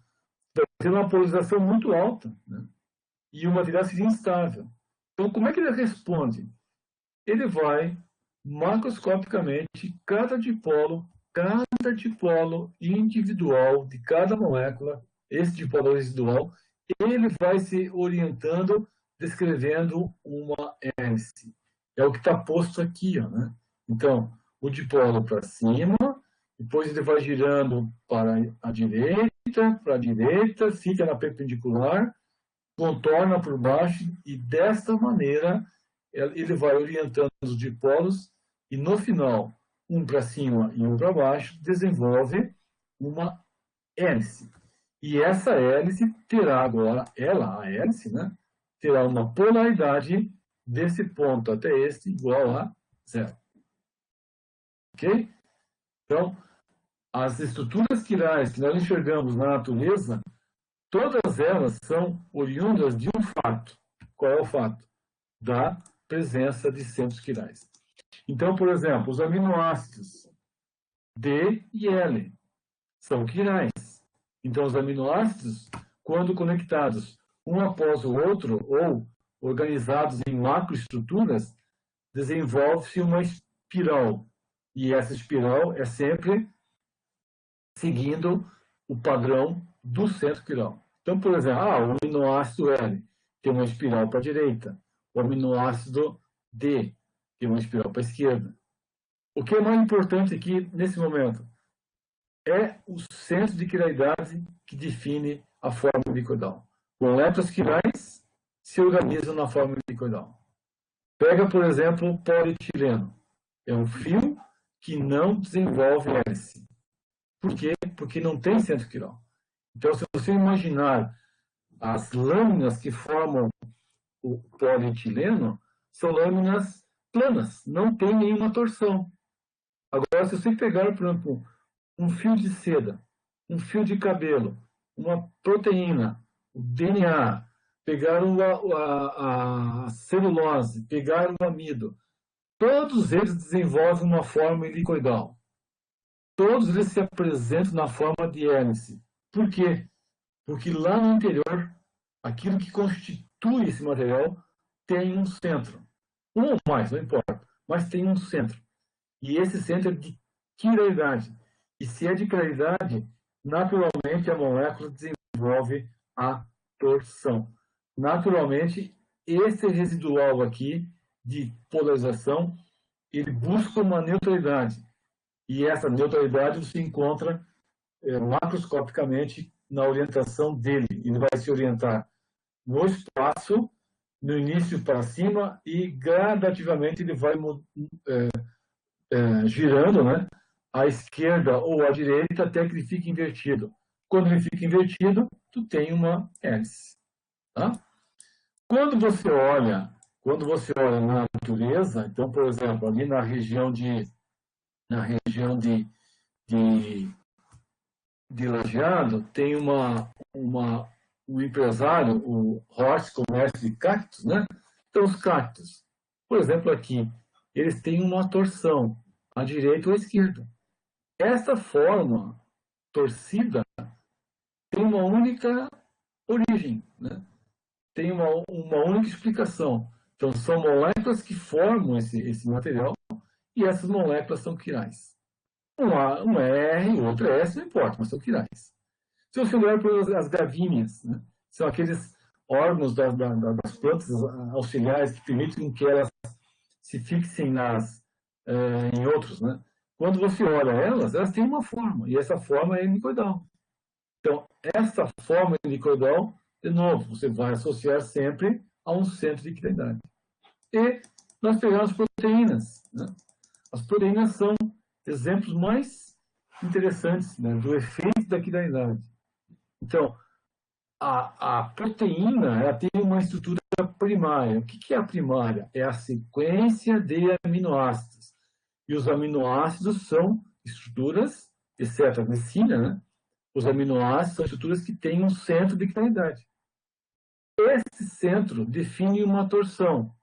vai ter uma polarização muito alta, né? E o material seria instável. Então, como é que ele responde? Ele vai, macroscopicamente, cada dipolo individual de cada molécula, esse dipolo residual, ele vai se orientando, descrevendo uma hélice. É o que está posto aqui, ó, né? Então, o dipolo para cima, depois ele vai girando para a direita, fica na perpendicular, contorna por baixo e desta maneira ele vai orientando os dipolos e no final, um para cima e um para baixo, desenvolve uma hélice. E essa hélice terá agora, a hélice, né, terá uma polaridade desse ponto até este igual a 0. Ok? Então, as estruturas quirais que nós enxergamos na natureza, todas elas são oriundas de um fato. Qual é o fato? Da presença de centros quirais. Então, por exemplo, os aminoácidos D e L são quirais. Então, os aminoácidos, quando conectados um após o outro, ou organizados em macroestruturas, desenvolve-se uma espiral. E essa espiral é sempre seguindo o padrão do centro quiral. Então, por exemplo, o aminoácido L tem uma espiral para a direita, o aminoácido D tem uma espiral para a esquerda. O que é mais importante aqui, nesse momento, é o centro de quiralidade que define a forma helicoidal. Moléculas quirais se organizam na forma helicoidal. Pega, por exemplo, o polietileno. É um fio que não desenvolve hélice. Por quê? Porque não tem centro quiral. Então, se você imaginar as lâminas que formam o polietileno, são lâminas planas, não tem nenhuma torção. Agora, se você pegar, por exemplo, um fio de seda, um fio de cabelo, uma proteína, o DNA, pegar a celulose, pegar o amido, todos eles desenvolvem uma forma helicoidal. Todos eles se apresentam na forma de hélice. Por quê? Porque lá no interior, aquilo que constitui esse material tem um centro. Um ou mais, não importa, mas tem um centro. E esse centro é de quiralidade. E se é de quiralidade, naturalmente a molécula desenvolve a torção. Naturalmente, esse residual aqui de polarização, ele busca uma neutralidade. E essa neutralidade se encontra macroscopicamente na orientação dele. Ele vai se orientar no espaço, no início para cima, e gradativamente ele vai girando, né, à esquerda ou à direita até que ele fique invertido. Quando ele fica invertido, tu tem uma hélice. Tá? Quando você olha na natureza, então, por exemplo, ali na região de Lajeado, tem um empresário, o Horst Comércio de Cactos, né? Então, os cactos, por exemplo, aqui, eles têm uma torção, à direita ou à esquerda. Essa forma torcida tem uma única origem, né? Tem uma única explicação. Então, são moléculas que formam esse material e essas moléculas são quirais. Um R, outro S, não importa, mas são quirais. Se você olhar para as gravíneas, né? São aqueles órgãos das plantas auxiliares que permitem que elas se fixem em outros, né? Quando você olha elas têm uma forma, e essa forma é helicoidal. Então, essa forma helicoidal, de novo, você vai associar sempre a um centro de quiralidade. E nós pegamos proteínas, né? As proteínas são exemplos mais interessantes, né, do efeito da quiralidade. Então, a proteína ela tem uma estrutura primária. O que é a primária? É a sequência de aminoácidos. E os aminoácidos são estruturas, exceto a glicina, né? Os aminoácidos são estruturas que têm um centro de quiralidade. Esse centro define uma torção.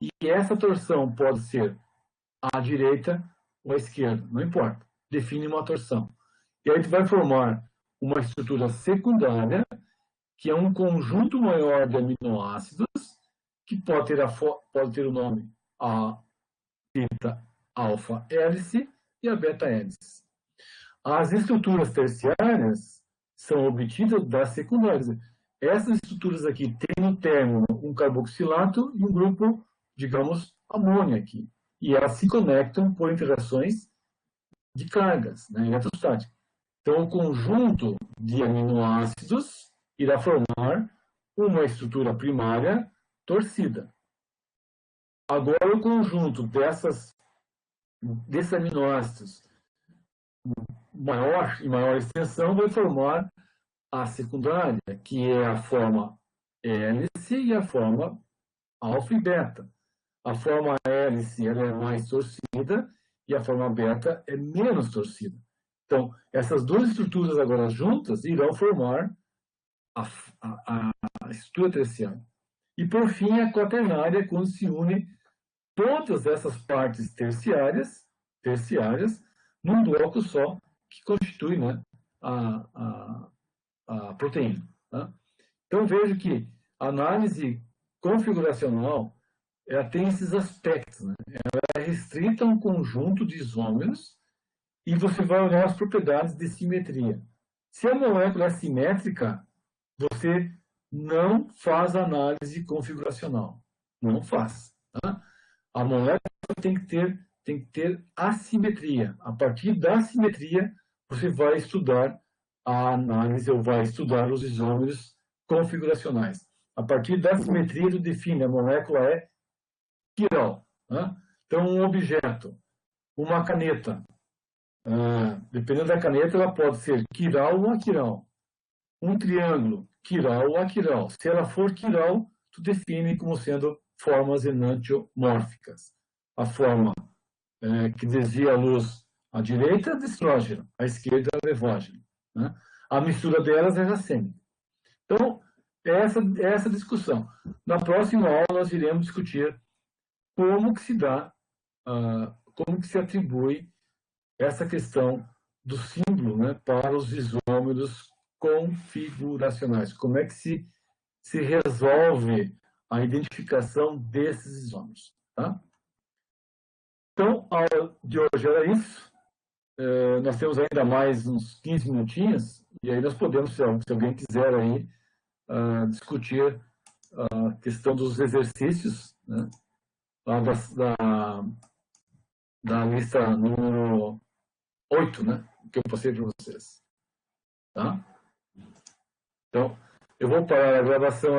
E essa torção pode ser à direita ou à esquerda, não importa. Define uma torção. E aí a gente vai formar uma estrutura secundária, que é um conjunto maior de aminoácidos, que pode ter o nome a beta alfa hélice e a beta hélice. As estruturas terciárias são obtidas das secundárias. Essas estruturas aqui têm no término um carboxilato e um grupo, digamos, amônio aqui. E elas se conectam por interações de cargas, né, eletrostáticas. Então, o conjunto de aminoácidos irá formar uma estrutura primária torcida. Agora, o conjunto desses aminoácidos maior e maior extensão vai formar a secundária, que é a forma hélice e a forma alfa e beta. A forma hélice ela é mais torcida e a forma beta é menos torcida. Então, essas duas estruturas agora juntas irão formar a estrutura terciária. E, por fim, a quaternária, quando se une todas essas partes terciárias num bloco só, que constitui, né, a proteína. Tá? Então, vejo que a análise configuracional ela tem esses aspectos. Né? Ela é restrita a um conjunto de isômeros e você vai olhar as propriedades de simetria. Se a molécula é simétrica, você não faz análise configuracional. Não faz. Tá? A molécula tem que ter assimetria. A partir da simetria, você vai estudar a análise ou vai estudar os isômeros configuracionais. A partir da simetria, tu define a molécula é quiral. Né? Então, um objeto, uma caneta, dependendo da caneta, ela pode ser quiral ou aquiral. Um triângulo, quiral ou aquiral. Se ela for quiral, tu define como sendo formas enantiomórficas. A forma que desvia a luz à direita é de estrógeno, à esquerda é levógeno. Né? A mistura delas é racêmica. Então, essa discussão. Na próxima aula, nós iremos discutir como que se dá, como que se atribui essa questão do símbolo, né, para os isômeros configuracionais. Como é que se resolve a identificação desses isômeros. Tá? Então, a aula de hoje era isso. Nós temos ainda mais uns 15 minutinhos, e aí nós podemos, se alguém quiser aí, discutir a questão dos exercícios, né, da lista número 8, né, que eu passei para vocês. Tá? Então, eu vou parar a gravação